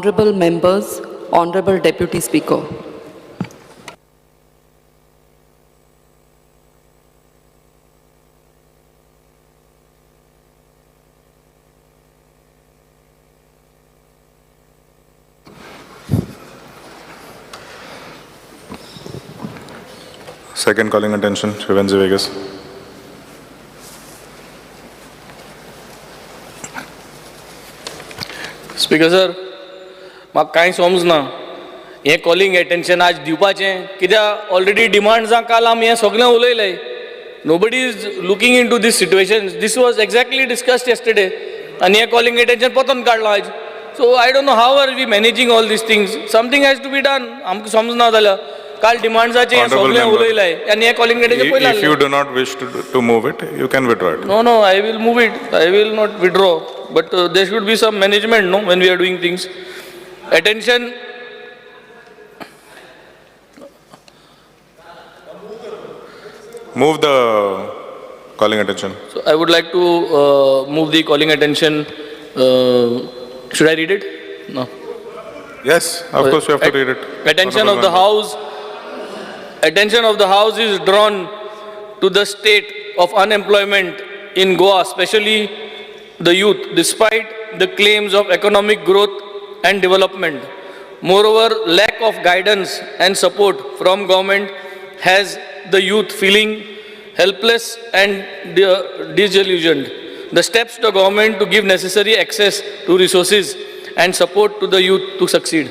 Honorable members, Honorable Deputy Speaker. Second calling attention, Shivanji Vegas. Speaker sir, म्हाका कांय समजना हे calling attention आज दिवपाचें कित्याक ऑलरेडी डिमांड्सां काल आमी हें सगळें उलयलें. Nobody is looking into this situation. This was exactly discussed yesterday आनी हें कॉलिंग एटेंशन परतून काडलां आज. So I don't know how are we managing all this things. Something has to be done. आमकां समजना जाल्यार काल डिमांड्साचें हें सगळें उलयलें आनी हें कॉलिंग एटेंशन पयलें. If you do not wish to move it, you can withdraw it. No, I will move it. I will not withdraw. But there should be some management, no, when we are doing things. Attention. Move the calling attention. So I would like to move the calling attention. Should I read it? No. Yes, of course you have to read it. Attention of the House. Attention of the House is drawn to the state of unemployment in Goa, especially the youth, despite the claims of economic growth and development. Moreover, lack of guidance and support from government has the youth feeling helpless and disillusioned. The steps to government to give necessary access to resources and support to the youth to succeed.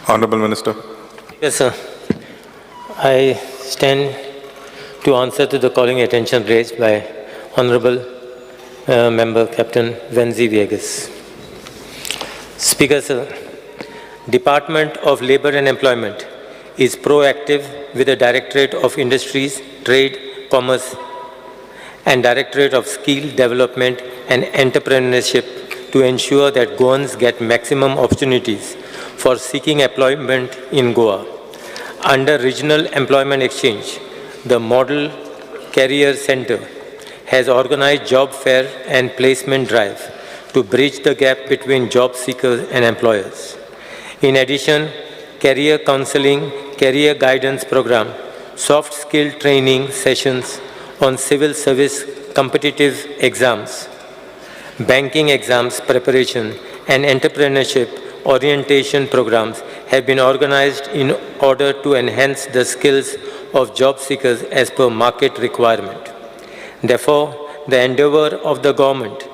Honorable Minister. Yes, sir. I stand to answer to the calling attention raised by Honorable Member Captain Venzi Viegas. Speaker, sir, Department of Labour and Employment is proactive with the Directorate of Industries, Trade, Commerce and Directorate of Skill Development and Entrepreneurship to ensure that Goans get maximum opportunities for seeking employment in Goa. Under Regional Employment Exchange, the Model Career Center has organized job fair and placement drive to bridge the gap between job seekers and employers. In addition, career counseling, career guidance program, soft skill training sessions on civil service competitive exams, banking exams preparation, and entrepreneurship orientation programs have been organized in order to enhance the skills of job seekers as per market requirement. Therefore, the endeavor of the government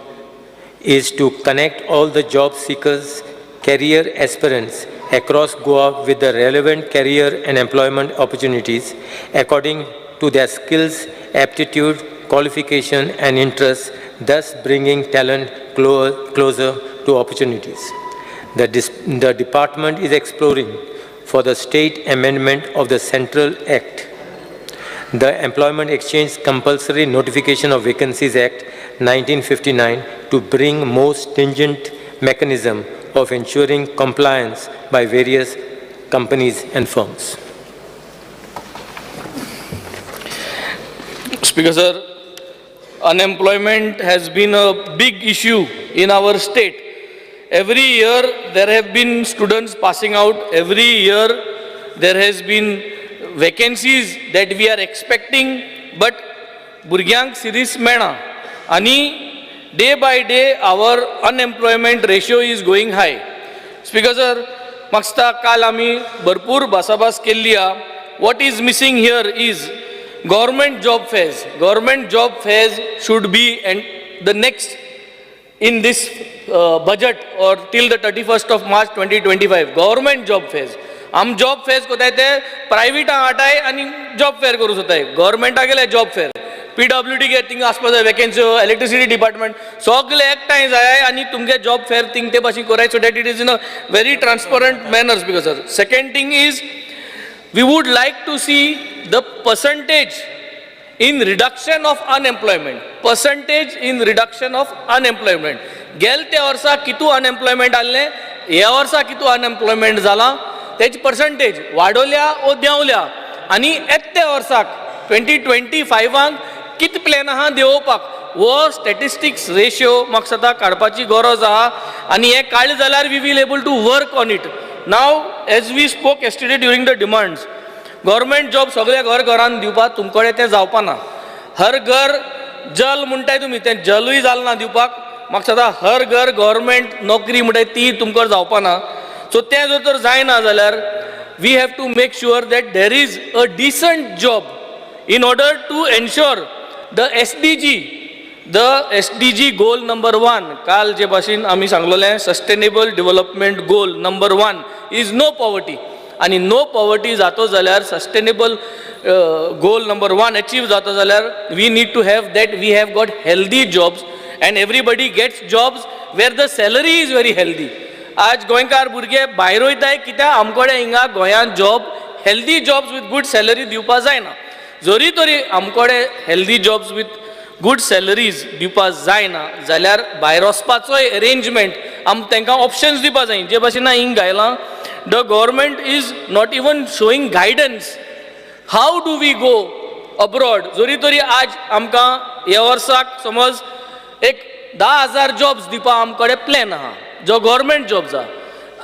is to connect all the job seekers, career aspirants across Goa with the relevant career and employment opportunities according to their skills, aptitude, qualification and interests, thus bringing talent closer to opportunities. The department is exploring for the state amendment of the Central Act, the Employment Exchange Compulsory Notification of Vacancies Act 1959, to bring more stringent mechanism of ensuring compliance by various companies and firms. Speaker sir, unemployment has been a big issue in our state. Every year there have been students passing out. Every year there has been vacancies that we are expecting, but burgyank series mena. Ani day by day our unemployment ratio is going high. Speaker sir, maksta kal ami bharpur basabas kelliya. What is missing here is government job fairs. Government job fairs should be the next in this budget or till the 31st of March 2025. Government job fairs. हम job fares कोताय ते private आटाय आणि job fair करू सोताय. गव्हर्नमेंटा गेले job fair, PWD गे thing आसपा जाय vacancy, electricity department सगळे एकठांय जाय आणि तुमगे जॉब फेअर थिंग ते भाशेन कोराय so that it is in a very transparent manner. Speaker sir, second thing is we would like to see the percentage in reduction of unemployment. Percentage in reduction of unemployment. गेल त्या वर्सा कितू unemployment आसले, ह्या वर्सा कितू unemployment जाला, Techi percentage वाडोवल्या ओ देंवल्या. आनी येत्या वर्साक 2025 कित प्लॅन आहा देंवोवपाक वो स्टॅटिस्टिक्स रेशियो म्हाका सदां काडपाची गरज आहा आनी हें काडलें जाल्यार we will able to work on it. नाव as we spoke yesterday during the demands, government job सगळ्या घरान दिवपाक तुमचे कडेन तें जावपा ना. हर घर जल म्हणटाय तुमी, तें जलूय जालें ना दिवपाक. म्हाका सदां हर घर गव्हर्मेंट नोकरी म्हणटाय ती तुमकां जावपा ना. सो तें जर जायना जाल्यार we have to make sure that there is a decent job in order to ensure the SDG goal number 1, काल जे भाशेन आमी सांगलोलें sustainable development goal number 1 is no poverty. आणि नो पॉवर्टी जातो जाल्यार सस्टेनेबल गोल नंबर 1 अचीव जातो जाल्यार we need to have that we have got healthy jobs and everybody gets jobs where the salary is very healthy. आज गोंयकार भुरगे भायर वयताय कित्याक आमकडे हिंगा गोंयांत job healthy jobs with good salary दिवपा जायना. जरी तरी आमकडे healthy jobs with good salaries दिवपा जायना जाल्यार भायर वचपाचोय अरेंजमेंट तांकां ऑप्शन्स दिवपा जाय. जे भाशेन हिंग घायलां the government is not even showing guidance how do we go abroad. जरी तरी आज आमकां ह्या वर्साक समज एक 10,000 जॉब्स दिवपा आमकडे प्लॅन आहा जो गव्हर्मेंट जॉब्स आहा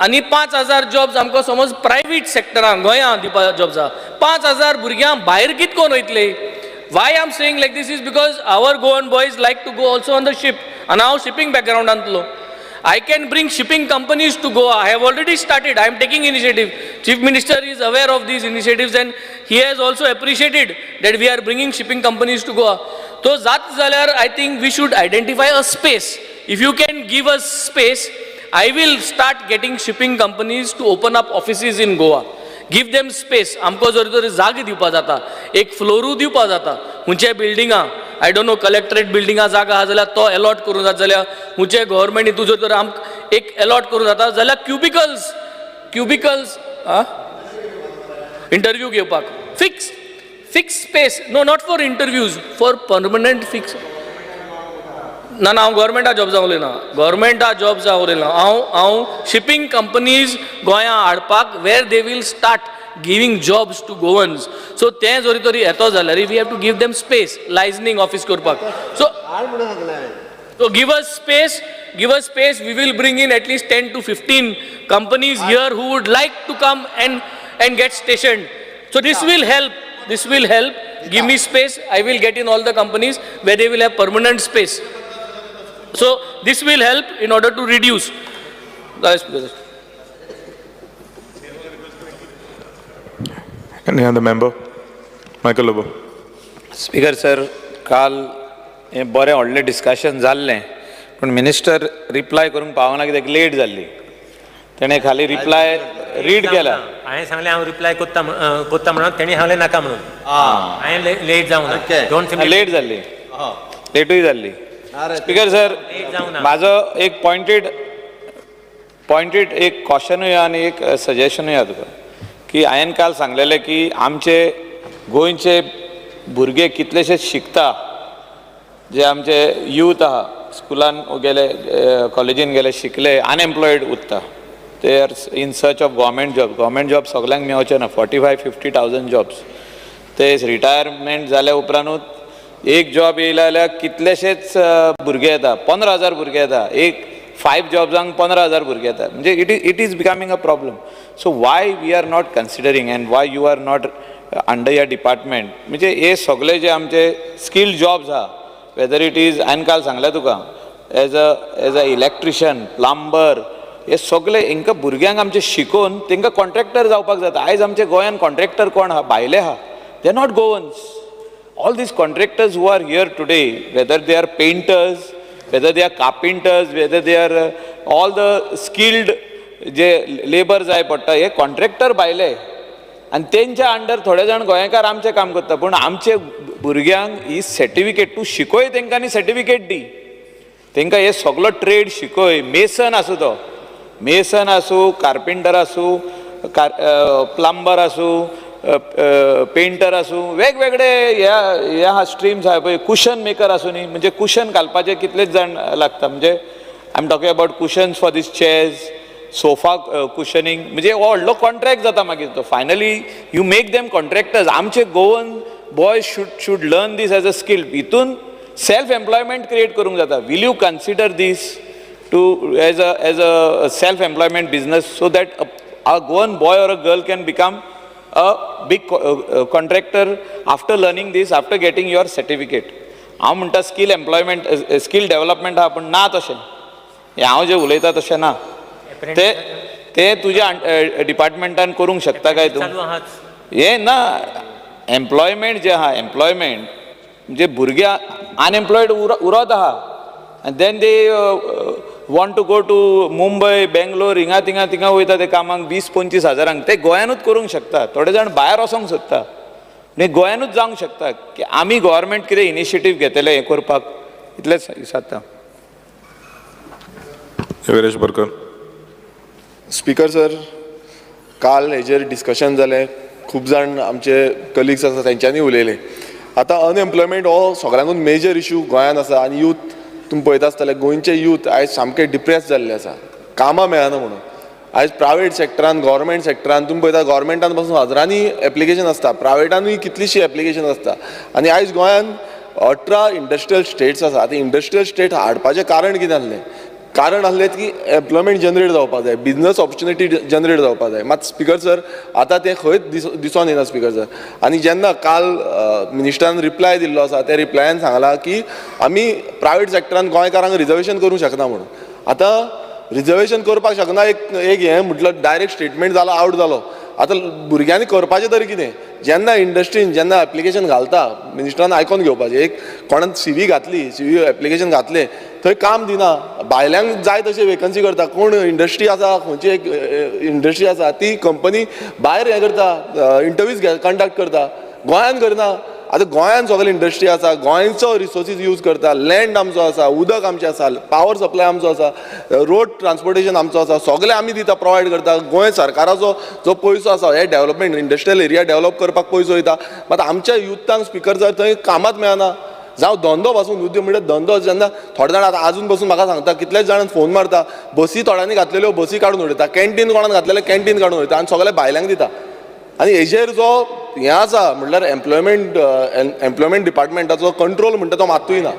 आनी 5,000 जॉब्स आमकां समज प्रायवेट सेक्टरान गोंयांत दिवपा जॉब्स आहा. 5,000 भुरग्यां भायर कित कोन वयतले. Why I am saying like this is because our Goan boys like to go also on the ship आनी हांव शिपींग बॅकग्रावंडांतलो. I can bring shipping companies to Goa. I have already started. I am taking initiative. Chief Minister is aware of these initiatives and he has also appreciated that we are bringing shipping companies to Goa. So that zalyar I think we should identify a space. If you can give us space, I will start getting shipping companies to open up offices in Goa. Give them space. आमको जरी तरी जागे दिवपा जाता, एक फ्लोरू दिवपा जाता. हुंचे बिल्डिंगा, आय don't no collectorate बिल्डिंगा जागा आहा जाल्यार तो अलॉट करूं जाता जाल्यार हुंचे गव्हर्मेंट हितून जर तर आमकां एक अलॉट करूं जाता जाल्यार क्युबिकल्स इंटरव्यू घेवपाक fix space. No not for interviews, for permanent fix. ना हांव गव्हर्मेंटा जॉब जावं उलयना, गव्हर्मेंटा जॉब जावं उलयना. हांव शिपींग कंपनीज गोंयां हाडपाक where they will start giving jobs to Goans. So तें जरी तरी येतो जाल्यार we have to give them space liaisoning office करपाक. So give us space we will bring in at least 10 to 15 companies here who would like to come and get stationed. So this will help. Give me space, I will get in all the companies where they will have permanent space. So this will help in order to reduce. Any other member? Michael Lobo. Speaker sir, काल हें बरें व्हडलें discussion जाल्लें पूण minister reply करूंक पावना कित्याक late जाल्ली. तेणें खाली रिप्लाय रीड केला. हांवें सांगलें हांव रिप्लाय कोत्ता म्हणून तेणी सांगलें नाका म्हणून. हांवें लेट जावं ना. लेट जाल्ली, लेटूय जाल्ली. स्पीकर सर, म्हाजो एक पॉयंटेड एक क्वेश्चनूय आनी एक सजेशनूय आहा तुका की हांवें काल सांगलेलें की आमचे गोंयचे भुरगे कितलेशेच शिकता, जे आमचे यूथ आहा स्कुलान गेले, कॉलेजीन गेले, शिकले, अनएम्प्लॉयड उरता. They are in search of government job सगळ्यांक मेळचे ना. 45,000-50,000 जॉब्स. ते रिटायरमेंट जाल्या उपरांतूच एक जॉब येयला जाल्यार कितलेशेच भुरगे येता, 15,000 भुरगे येता. एक 5 जॉब्सांक 15,000 भुरगे येता. म्हणजे it is becoming a problem. So why we are not considering and why you are not under या डिपार्टमेंट. म्हणजे हे सगळे जे आमचे स्किल्ड जॉब्स आहा, वेदर इट इज, हांवें काल सांगलें तुका, एज अ इलेक्ट्रिशियन, प्लंबर, हे सगळे हिंकां भुरग्यांक आमचे शिकोवन तांकां कॉन्ट्रॅक्टर जावपाक जाता. आयज आमचे गोंयांत कॉन्ट्रॅक्टर कोण आहा? भायले आहा. They are not Goans. All these contractors who are here today, whether they are painters, whether they are carpenters, whether they are all the skilled J labour जाय पडटा, हे कॉन्ट्रॅक्टर भायले आनी तेंच्या अंडर थोडे जाण गोंयकार आमचें काम करता. पूण आमचे भुरग्यांक ही सर्टिफिकेट तूं शिकय तांकां आनी सर्टिफिकेट दी. तांकां हे सगळो ट्रेड शिकय. मेसन आसूं तो, मेसन आसूं, कार्पेंटर आसूं, प्लंबर आसूं, पेंटर आसूं, वेगवेगळे ह्या स्ट्रीम्स आहा पळय. कुशन मेकर आसूं न्ही, म्हणजे कुशन घालपाचे कितलेच जाण लागता. म्हणजे I am talking about cushions for this chairs, sofa cushioning. म्हणजे हो व्हडलो कॉन्ट्रॅक्ट जाता मागीर तो. Finally you make them contractors. आमचे Goan boys should learn this as a skill. हितून सेल्फ एम्प्लॉयमेंट क्रिएट करूंक जाता. Will you consider this too as a self employment business so that a Goan boy or a girl can become a big contractor after learning this, after getting your certificate. हांव म्हणटा skill employment skill development हा पण ना तशें हें हांव जें उलयता तशें ना ते तुज्या डिपार्टमेंटान करूंक शकता काय तूं हें ना एम्प्लॉयमेंट जें आहा एम्प्लॉयमेंट म्हणजे भुरगे अनएम्प्लॉयड उरत आहा आनी then they want to go to Mumbai Bangalore हिंगा थिंगा वयता ते कामाक 20-25 हजारांक ते गोंयानूच करूंक शकता. थोडे जाण भायर वचोंक सोदता म्हणजे गोंयानूच जावंक शकता की आमी गव्हर्मेंट कितें इनिशिएटीव घेतले हें करपाक इतलेंच दिसता. वीरेश बरकर. स्पीकर सर, काल हेजेर डिस्कशन जालें, खूब जाण आमचे कलिग्स आसा तेंच्यांनी उलयले. आतां अनएम्प्लॉयमेंट हो सगळ्यांकून मेजर इश्यू गोंयांत आसा आनी यूथ तुमी पळयता आसतले गोंयचे यूथ आयज सामके डिप्रेस जाल्ले आसा, कामां मेळना म्हणून. आयज प्रायवेट सॅक्टरान गव्हर्मेंट सॅक्टरान तुमी पळयता गव्हर्मेंटान पासून हजारांनी एप्लिकेशन आसता, प्रायवेटानूय कितलीशी एप्लिकेशन आसता. आनी आयज गोंयांत 18 इंडस्ट्रियल स्टेट्स आसा. आतां इंडस्ट्रियल स्टेट हाडपाचें कारण कितें आसलें? कारण आसलें की एम्प्लॉयमेंट जनरेट जावपाक जाय, बिजनस ऑपॉर्च्युनिटी जनरेट जावपाक जाय. मात स्पीकर सर आतां तें खंयच दिसून येना स्पीकर सर. आनी जेन्ना काल मिनिस्टरान रिप्लाय दिल्लो आसा त्या रिप्लायान सांगलां की आमी प्रायवेट सॅक्टरान गोंयकारांक रिजर्वेशन करूंक शकना म्हणून. आतां रिजर्वेशन करपाक शकना एक हें म्हटलं डायरेक्ट स्टेटमेंट जालो आवट जालो. आतां भुरग्यांनी करपाचें तरी कितें? जेन्ना इंडस्ट्रीन जेन्ना एप्लिकेशन घालता मिनिस्टरान आयकोन घेवपाचें. एक कोणान CV घातली, CV एप्लिकेशन घातलें, थंय काम दिना, भायल्यांक जाय तशें वेकन्सी करता. कोण इंडस्ट्री आसा खंयची एक इंडस्ट्री आसा ती कंपनी भायर हें करता, इंटरव्यूज कंडक्ट करता, गोंयान करना. आतां गोंयान सगळे इंडस्ट्री आसा, गोंयचो रिसोर्सीस यूज करता, लँड आमचो आसा, उदक आमचें आसा, पावर सप्लाय आमचो आसा, रोड ट्रान्सपोर्टेशन आमचो आसा, सगळें आमी दिता, प्रोवायड करता. गोंय सरकाराचो जो पयसो आसा हे डेव्हलपमेंट इंडस्ट्रियल एरिया डेव्हलप करपाक पयसो वयता. मात आमच्या युथांक स्पीकर जर थंय कामात मेळना. जावं धंदो पासून उद्योग म्हणजे धंदो जेन्ना थोडे जाण आतां आजून पासून म्हाका सांगता, कितलेच जाणांक फोन मारता, बसी थोड्यांनी घातलेल्यो बसी काडून उडयता, कॅन्टीन कोणान घातलेले कॅन्टीन काडून उडयता आनी सगळे भायल्यांक दिता. आनी हेजेर जो हें आसा म्हणल्यार एम्प्लॉयमेंट डिपार्टमेंटाचो कंट्रोल म्हणटा तो मात्तूय ना.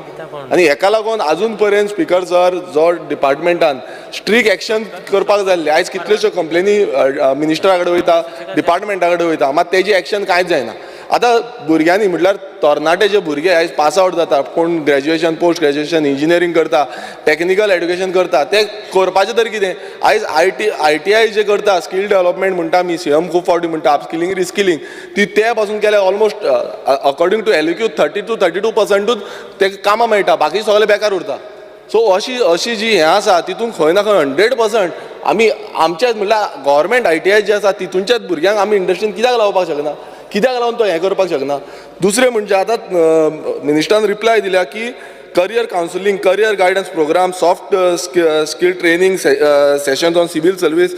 आनी हेका लागून आजून पर्यंत स्पीकर सर जो डिपार्टमेंटान स्ट्रिक्ट एक्शन करपाक जाय. आयज कितल्योश्यो कंप्लेनी मिनिस्टरा कडेन वयता, डिपार्टमेंटा कडेन वयता, मात तेजी एक्शन कांयच जायना. आतां भुरग्यांनी म्हटल्यार तरणाटे जे भुरगे आयज पास आवट जाता, कोण ग्रॅज्युएशन पोस्ट ग्रॅज्युएशन इंजिनियरींग करता, टॅक्निकल एड्युकेशन करता, ते करपाचें तरी कितें? आयज ITI जे करता, स्कील डेव्हलपमेंट म्हणटा आमी, CM खूब फावटी म्हणटा, अपस्किलिंग रिस्किलिंग, ते पासून केल्या ऑलमोस्ट अकॉर्डिंग टू LQ 30-32% ते कामां मेळटा, बाकी सगळे बेकार उरता. सो अशी जी हें आसा तितून खंय ना खंय 100% आमी आमचेच म्हणल्यार गव्हर्मेंट ITI जे आसा तितूनच्याच भुरग्यांक आमी इंडस्ट्रीन कित्याक लावपाक शकना? कित्याक लागून तो हें करपाक शकना? दुसरें म्हणजे आतां मिनिस्टरान रिप्लाय दिल्या की career counselling, career guidance program, soft skill training sessions on civil service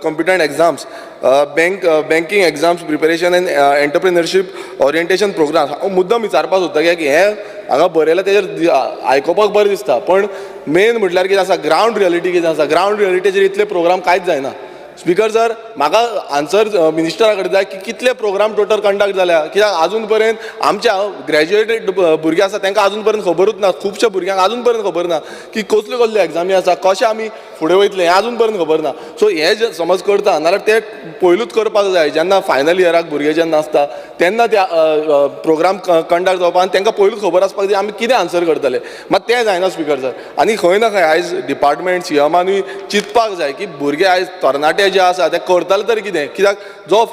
competent exams, banking exams preparation and entrepreneurship orientation program. हांव मुद्दम विचारपाक सोदता कित्याक हें हांगा बरयलां तेजेर आयकोपाक बरें दिसता, पण मेन म्हटल्यार कितें आसा, ग्रावंड रियलिटी कितें आसा? ग्रावंड रियलिटीचेर इतले प्रोग्राम कांयच जायना. स्पीकर सर, म्हाका आन्सर मिनिस्टरा कडेन जाय की कितले प्रोग्राम टोटल कंडक्ट जाल्या, कित्याक आजून पर्यंत आमच्या ग्रॅज्युएटेड भुरगे आसा तांकां आजून पर्यंत खबरूच ना. खुबशा भुरग्यांक आजून पर्यंत खबर ना की कसल्यो कसल्यो एग्जामी आसा, कशें आमी फुडें वयतले हें आजून पर्यंत खबर ना. सो हें जे समज करता नाल्यार ते पयलूच करपाक जाय. जेन्ना फायनल इयराक भुरगे जेन्ना आसता तेन्ना ते प्रोग्राम कंडक्ट जावपाक आनी तांकां पयलूच खबर आसपाक जाय आमी कितें आन्सर करतले. मात तें जायना स्पीकर सर. आनी खंय ना खंय आयज डिपार्टमेंट CMानूय चिंतपाक जाय की भुरगे आयज तरणाटे जे आसा ते करतले तरी कितें? कित्याक जो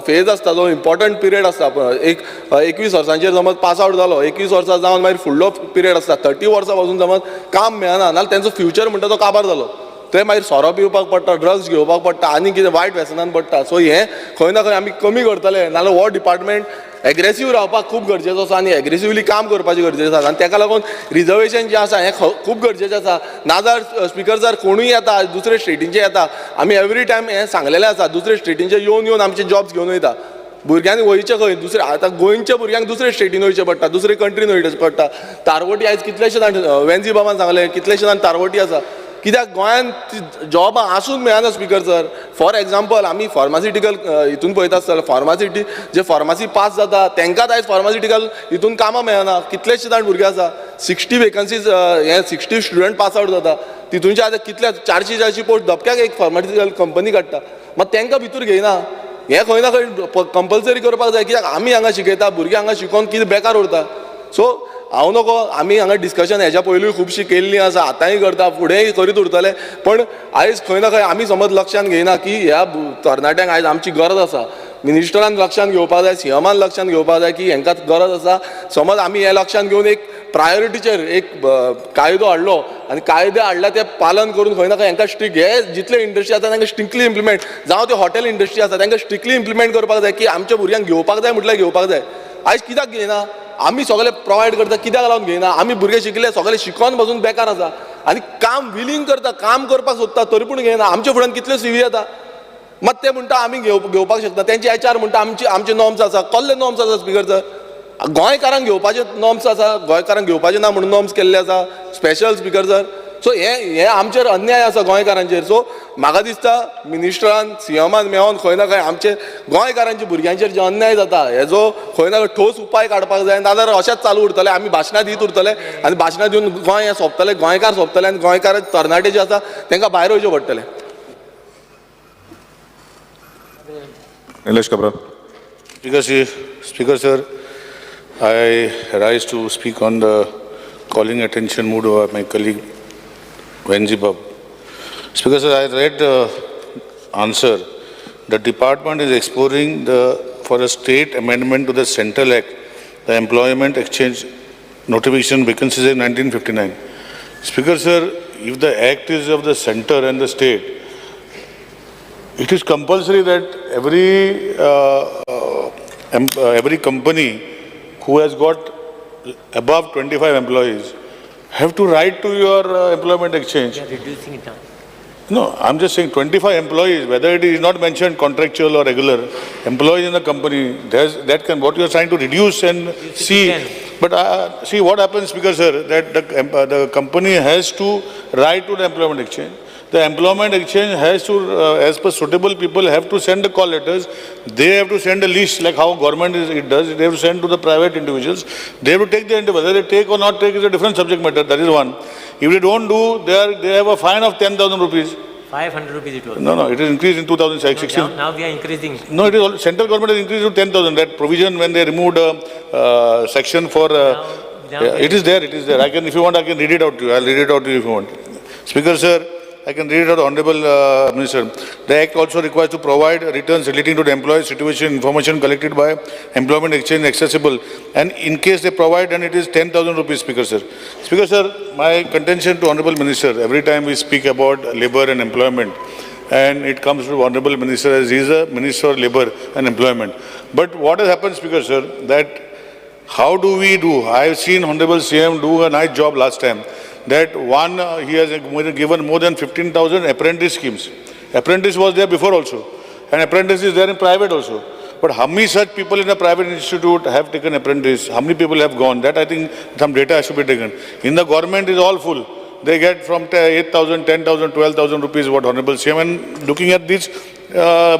फेज आसता, जो इम्पॉर्टंट पिरियड आसता, एक 21 वर्सांचेर समज पास आवट जालो, 21 वर्सां जावन मागीर फुडलो पिरियड आसता, 30 वर्सां पासून समज काम मेळना नाल्यार तेंचो फ्युचर म्हणटा तो काबार जालो. ते मागीर सोरो पिवपाक पडटा, ड्रग्स घेवपाक पडटा, आनी कितें वायट व्यसनान पडटा. सो हें खंय ना खंय आमी कमी करतले, नाल्यार हो डिपार्टमेंट एग्रेसीव रावपाक खूब गरजेचो आसा आनी एग्रेसिवली काम करपाचें गरजेचें आसा. आनी ताका लागून रिजर्वेशन जें आसा हें खूब गरजेचें आसा. नाजाल्यार स्पीकर सर कोणूय येता दुसरे स्टेटींचे येता, आमी एवरी टायम हें सांगलेलें आसा, दुसरे स्टेटींचे येवन आमचे जॉब्स घेवन वयता. भुरग्यांनी वयचें खंय? दुसरे आतां गोंयच्या भुरग्यांक दुसरे स्टेटीन वयचें पडटा, दुसरे कंट्रीन वयचें पडटा. तारवटी आयज कितलेशे जाण वेन्जी बाबान सांगलें कितलेशे जाण तारवटी आसा. कित्याक गोंयांत जॉबां आसून मेळना स्पीकर सर. फॉर एग्जाम्पल आमी फार्मासिटिकल हितून पळयता आसतना जे फार्मासी पास जाता तांकांच आयज फार्मासिटिकल हितून कामां मेळना. कितलेशे जाण भुरगे आसा 60 वेकन्सीज हे 60 स्टुडंट पास आउट जाता तितूनचे आतां कितल्या 400 पोस्ट धपक्याक एक फार्मास्युटिकल कंपनी काडटा मात तांकां भितर घेयना हें खंय ना खंय कंपल्सरी करपाक जाय कित्याक आमी हांगा शिकयता भुरगीं हांगा शिकोवन कितें बेकार उरता सो हांव नको आमी हांगा डिस्कशन हेच्या पयलूय खुबशीं केल्लीं आसा आतांय करता फुडेंय करीत उरतले पण आयज खंय ना खंय आमी समज लक्षांत घेयना की ह्या तरणाट्यांक आयज आमची गरज आसा मिनिस्टरान लक्षांत घेवपाक जाय सीएमान लक्षांत घेवपाक जाय की हांकां गरज आसा समज आमी हें लक्षांत घेवन एक प्रायोरिटीचेर एक कायदो हाडलो आनी कायदे हाडला ते पालन करून खंय ना खंय हांकां स्ट्रिक्ट हे जितले इंडस्ट्री आसा तांकां स्ट्रिक्टली इम्प्लिमेंट जावं ते हॉटेल इंडस्ट्री आसा तांकां स्ट्रिक्टली इम्प्लिमेंट करपाक जाय की आमच्या भुरग्यांक घेवपाक जाय म्हटल्यार घेवपाक जाय आयज कित्याक घेयना आमी सगळे प्रोवायड करता कित्याक लागून घेयना आमी भुरगे शिकले सगळे शिकोवन बसून बेकार आसा आनी काम विलींग करता काम करपाक सोदता तरी पूण घेयना आमच्या फुड्यान कितल्यो सीवी येता मात ते म्हणटा आमी घेवपाक शकता तेंचे HR म्हणटा आमचे नॉर्म्स आसा कसले नॉर्म्स आसा स्पीकर सर गोंयकारांक घेवपाचे नॉर्म्स आसा गोंयकारांक घेवपाचे ना म्हणून नॉर्म्स केल्ले आसा स्पेशल स्पीकर सर सो हे आमचेर अन्याय आसा गोंयकारांचेर सो म्हाका दिसता मिनिस्टरान सीएमान मेळोन खंय ना खंय आमचे गोंयकारांच्या भुरग्यांचेर जे अन्याय जाता हेजो खंय ना खंय ठोस उपाय काडपाक जाय नाजाल्यार अशेंच चालू उरतले आमी भाशणां दित उरतले आनी भाशणां दिवन गोंय हें सोंपतलें गोंयकार सोंपतले आनी गोंयकार तरणाटे जे आसा तांकां भायर वयचें पडटलें Nilesh Kabra. Speaker sir, I rise to speak on the calling attention mood of my colleague Venji Bab. Speaker sir, I read the answer. The department is exploring for a state amendment to the Central Act, the Employment Exchange Notification Vacancies in 1959. Speaker sir, if the act is of the center and the state, it is compulsory that every company who has got above 25 employees have to write to your employment exchange. They are reducing it down. No, I'm just saying 25 employees, whether it is not mentioned contractual or regular, employees in the company, that can, what you are trying to reduce and see. But see what happens, Speaker sir, that the company has to write to the employment exchange. The employment exchange has to, as per suitable people, have to send the call letters. They have to send a list like how government it does. They have to send to the private individuals. They have to take the interview. Whether they take or not take is a different subject matter. That is one. If they don't do, they have a fine of 10,000 rupees. 500 rupees it was. No, it is increased in 2016. Now we are increasing. No, it is all, central government has increased to 10,000. That provision when they removed a section for, it is there. I can, if you want, I can read it out to you. I'll read it out to you if you want. Speaker sir, I can read it out, Honorable Minister. The Act also requires to provide returns relating to the employee situation information collected by employment exchange accessible. And in case they provide, then it is 10,000 rupees, Speaker sir. Speaker sir, my contention to Honorable Minister, every time we speak about labor and employment, and it comes to Honorable Minister as he is a Minister of Labor and Employment. But what has happened, Speaker sir, that how do we do? I have seen Honorable CM do a nice job last time. That one, he has given more than 15,000 apprentice schemes. Apprentice was there before also. And apprentice is there in private also. But how many such people in a private institute have taken apprentice? How many people have gone? That I think some data should be taken. In the government is all full. They get from 8,000, 10,000, 12,000 rupees what Honorable CM. And looking at this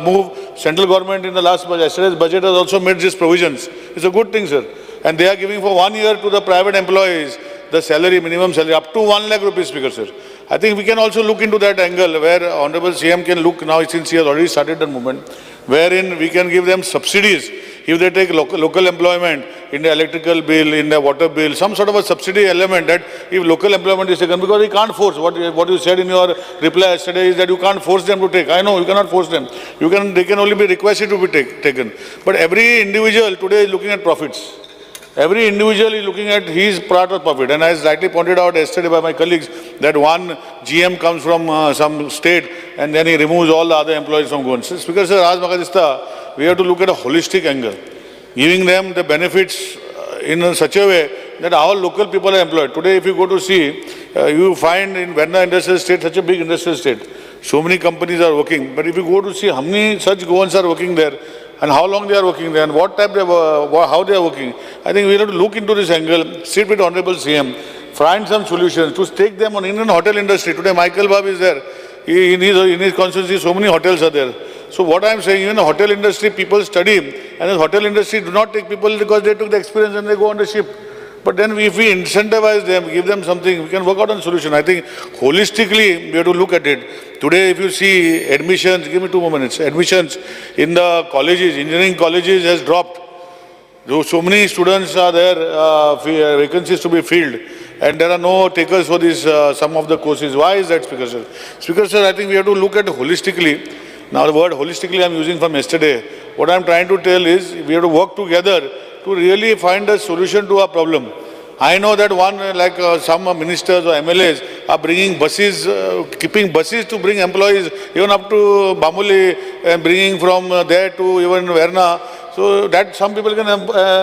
move, central government in the last budget, yesterday's budget has also made these provisions. It's a good thing, sir. And they are giving for 1 year to the private employees the salary, minimum salary, up to 1 lakh rupees, Speaker sir. I think we can also look into that angle where Honorable CM can look now since he has already started the movement, wherein we can give them subsidies if they take local employment in the electrical bill, in the water bill, some sort of a subsidy element that if local employment is taken, because we can't force. What you said in your reply yesterday is that you can't force them to take. I know you cannot force them. They can only be requested to be taken. But every individual today is looking at profits. Every individual is looking at his part of profit. And as rightly pointed out yesterday by my colleagues, that one GM comes from some state and then he removes all the other employees from government. Speaker sir, Raj Magadista, we have to look at a holistic angle, giving them the benefits in such a way that all local people are employed. Today, if you go to see, you find in Verna industrial state, such a big industrial state, so many companies are working. But if you go to see how many such governments are working there, and how long they are working there, and what type they how they are working. I think we have to look into this angle, sit with Honorable CM, find some solutions to take them on Indian hotel industry. Today, Michael Bab is there. In his constituency, so many hotels are there. So what I am saying, even the hotel industry, people study, and the hotel industry do not take people because they took the experience and they go on the ship. But then if we incentivize them, give them something, we can work out a solution. I think holistically, we have to look at it. Today, if you see admissions, give me 2 more minutes, admissions in the colleges, engineering colleges has dropped. So many students are there, vacancies to be filled, and there are no takers for this, some of the courses. Why is that, Speaker Sir? Speaker Sir, I think we have to look at it holistically. Now the word holistically I am using from yesterday. What I am trying to tell is we have to work together to really find a solution to our problem. I know that some ministers or MLAs are bringing buses, keeping buses to bring employees even up to Bamuli and bringing from there to even Verna. So that some people can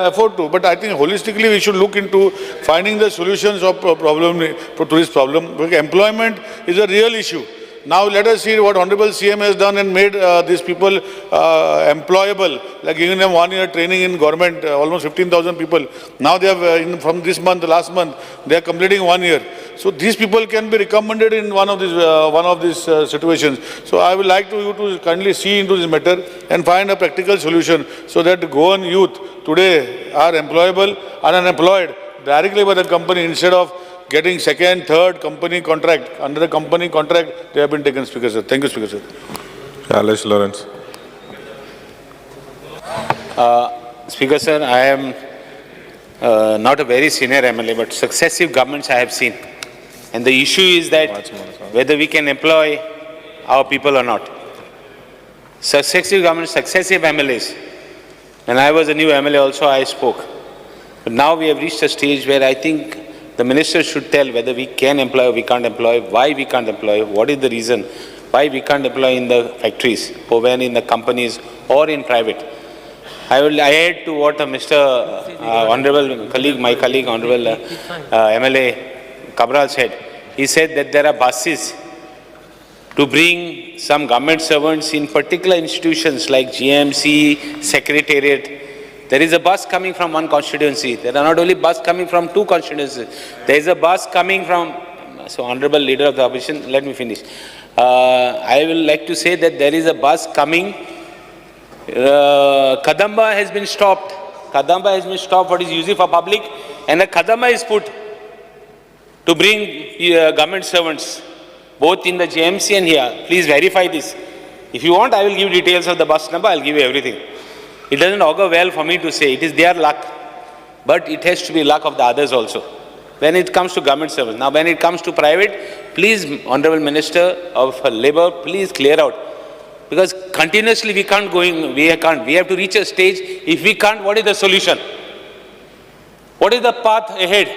afford to. But I think holistically we should look into finding the solutions of to this problem. Because employment is a real issue. Now let us see what Honorable CM has done and made these people employable, like giving them 1 year training in government, almost 15,000 people. Now they have, from this month, last month, they are completing 1 year. So these people can be recommended in one of these situations. So I would like you to kindly see into this matter and find a practical solution so that Goan youth today are employable and unemployed directly by the company instead of getting second, third company contract. Under the company contract, they have been taken, Speaker Sir. Thank you, Speaker Sir. Alice Lawrence. Speaker Sir, I am not a very senior MLA, but successive governments I have seen. And the issue is that whether we can employ our people or not. Successive governments, successive MLAs. When I was a new MLA also, I spoke. But now we have reached a stage where I think the minister should tell whether we can employ or we can't employ, why we can't employ, what is the reason, why we can't employ in the factories, or when in the companies or in private. I add to what Mr. Honorable colleague, my colleague, Honorable MLA Cabral said. He said that there are buses to bring some government servants in particular institutions like GMC, Secretariat. There is a bus coming from one constituency. There are not only bus coming from 2 constituencies. There is a bus coming from, so Honorable Leader of the Opposition, let me finish. I will like to say that there is a bus coming. Kadamba has been stopped. Kadamba has been stopped for its using for public, and a Kadamba is put to bring government servants, both in the GMC and here. Please verify this. If you want, I will give details of the bus number. I will give you everything. It doesn't augur well for me to say. It is their luck. But it has to be luck of the others also. When it comes to government service. Now, when it comes to private, please, Honorable Minister of Labour, please clear out. Because continuously we can't go in, we have to reach a stage. If we can't, what is the solution? What is the path ahead?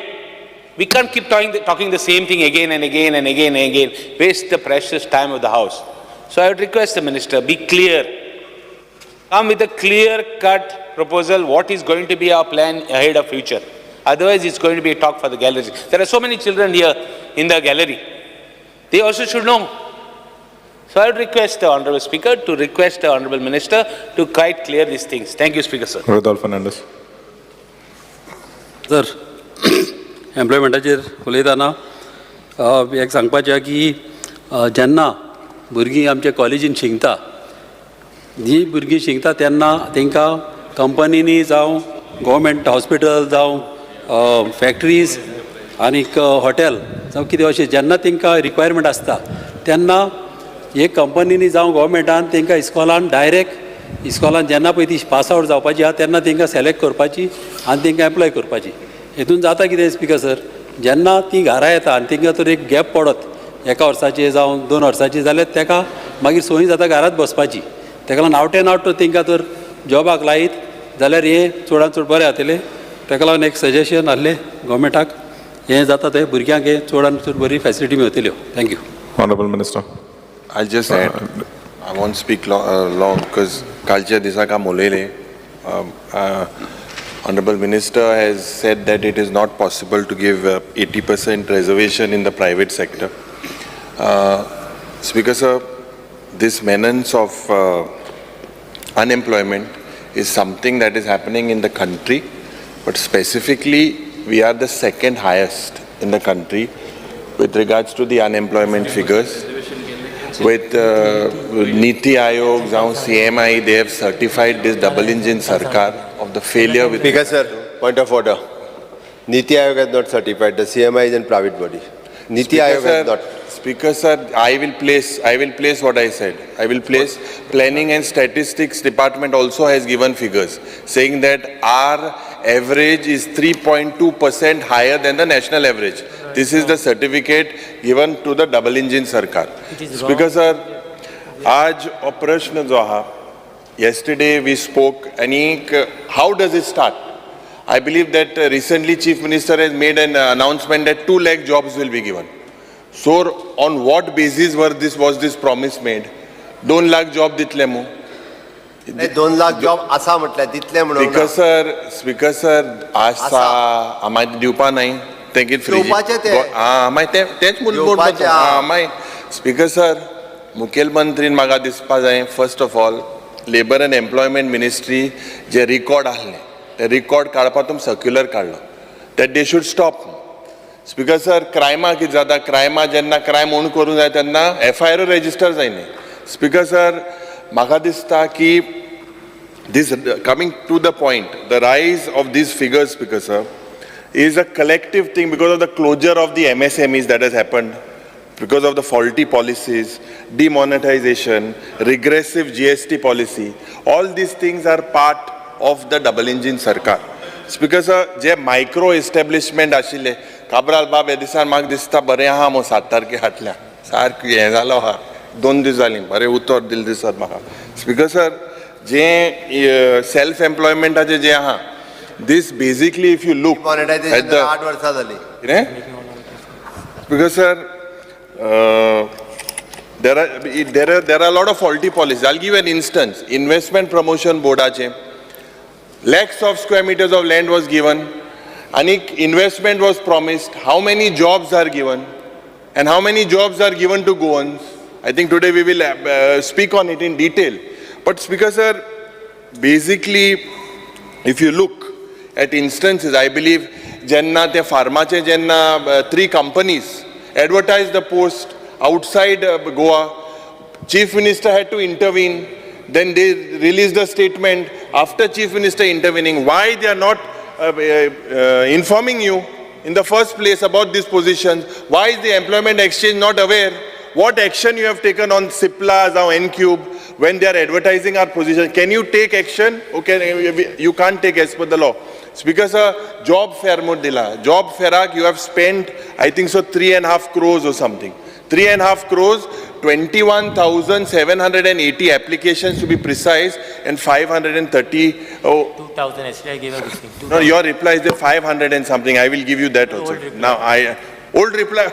We can't keep talking the same thing again and again and again and again. Waste the precious time of the House. So I would request the Minister, be clear. Come with a clear-cut proposal, what is going to be our plan ahead of future. Otherwise, it's going to be a talk for the gallery. There are so many children here in the gallery. They also should know. So I would request the Honourable Speaker to request the Honourable Minister to quite clear these things. Thank you, Speaker, sir. Rodolfo Fernandez. Sir, एम्प्लॉयमेंटाचेर उलयतना एक सांगपाचें की जेन्ना भुरगीं आमच्या कॉलेजीन शिकता जी भुरगीं शिकता तेन्ना तांकां कंपनीनी जावं गव्हर्मेंट हॉस्पिटल जावं फॅक्टरीज आनीक हॉटेल जावं कितें अशें जेन्ना तांकां रिक्वायरमेंट आसता तेन्ना हे कंपनीनी जावं गव्हर्मेंटान तांकां इस्कॉलान डायरेक्ट इस्कॉलान जेन्ना पळय ती पास आवट जावपाची आहा तेन्ना तांकां सिलेक्ट करपाची आनी तांकां एम्प्लॉय करपाची. हेतून जाता कितें स्पीकर सर, जेन्ना ती घरा येता आनी तांकां तर एक गॅप पडत 1 वर्साची जावं 2 वर्साची जाल्यार ताका मागीर सोयी जाता घरात बसपाची. ताका लागून नावटे नावट तांकां तर जॉबाक लायत जाल्यार हें चडांत चड बरें जातलें. ताका लागून एक सजेशन आहलें गव्हर्मेंटाक हें जाता थंय भुरग्यांक हें चडांत चड बरी फॅसिलिटी मेळटल्यो. Thank you. Honorable Minister. I'll just add, I won't speak long because kalcha disak am ulele. Honorable Minister has said that it is not possible to give 80% reservation in the private sector. Speaker sir, this menace of unemployment is something that is happening in the country, but specifically we are the second highest in the country with regards to the unemployment figures. With Niti Aayog, CMI, they have certified this double engine sarkar of the failure with... Speaker sir, point of order. Niti Aayog has not certified. The CMI is a private body. Niti Aayog has not. Speaker sir, I will place what I said. I will place Planning and Statistics Department also has given figures saying that our average is 3.2% higher than the national average. This is the certificate given to the double engine Sarkar. Speaker sir, आज प्रश्न जो हा, yesterday we spoke and how does it start? I believe that recently Chief Minister has made an announcement that 2 lakh jobs will be given. So on what basis was this promise made? 2 lakh job दितले मु? 2 lakh job असा म्हटलं दितले म्हणून. Speaker sir, आसा आम्हाला दिवपा नाही. Take it free. तेच मूल Speaker sir, मुखेलमंत्रीन म्हाका दिसपा जाय first of all Labour and Employment Ministry J record आहले ते record काडपाक circular काडलो that they should stop. Speaker sir, crime कितें जाता crime जेन्ना crime म्हणून करूं जाय तेन्ना FIR register जायना. Speaker sir, म्हाका दिसता की this coming to the point, the rise of these figures, Speaker sir, is a collective thing because of the closure of the MSMEs that has happened, because of the faulty policies, demonetization, regressive GST policy. All these things are part of the double engine Sarkar. Speaker sir, J micro establishment आशिल्ले, काब्राल बाब एदिसान म्हाका दिसता बरें आहा मो 7 तारखे हाटल्या. सारकी हें जालो आहा. 2 दीस जालीं, बरें उतर दिल दिसता म्हाका. Speaker sir, जे self employment जे आहा, this basically if you look at the 8 वर्षा झाली. Because sir, there are a lot of faulty policies. I'll give you an instance. Investment Promotion Board lakhs of square meters of land was given. And investment was promised. How many jobs are given? And how many jobs are given to Goans? I think today we will speak on it in detail. But Speaker sir, basically, if you look at instances, I believe Jenna te Pharmache Jenna 3 companies advertised the post outside Goa. Chief Minister had to intervene. Then they released a statement after Chief Minister intervening. Why they are not informing you in the first place about these positions? Why is the Employment Exchange not aware? What action you have taken on CIPLAs or N-Cube when they are advertising our position? Can you take action? Okay, you can't take as per the law. Speaker sir, job fair mod dila. Job fairak you have spent, I think so 3.5 crores or something. 3.5 crores, 21,780 applications to be precise, and 530. 2,000 yesterday I gave a listing. No, your reply is the 500 and something. I will give you that also. Now old reply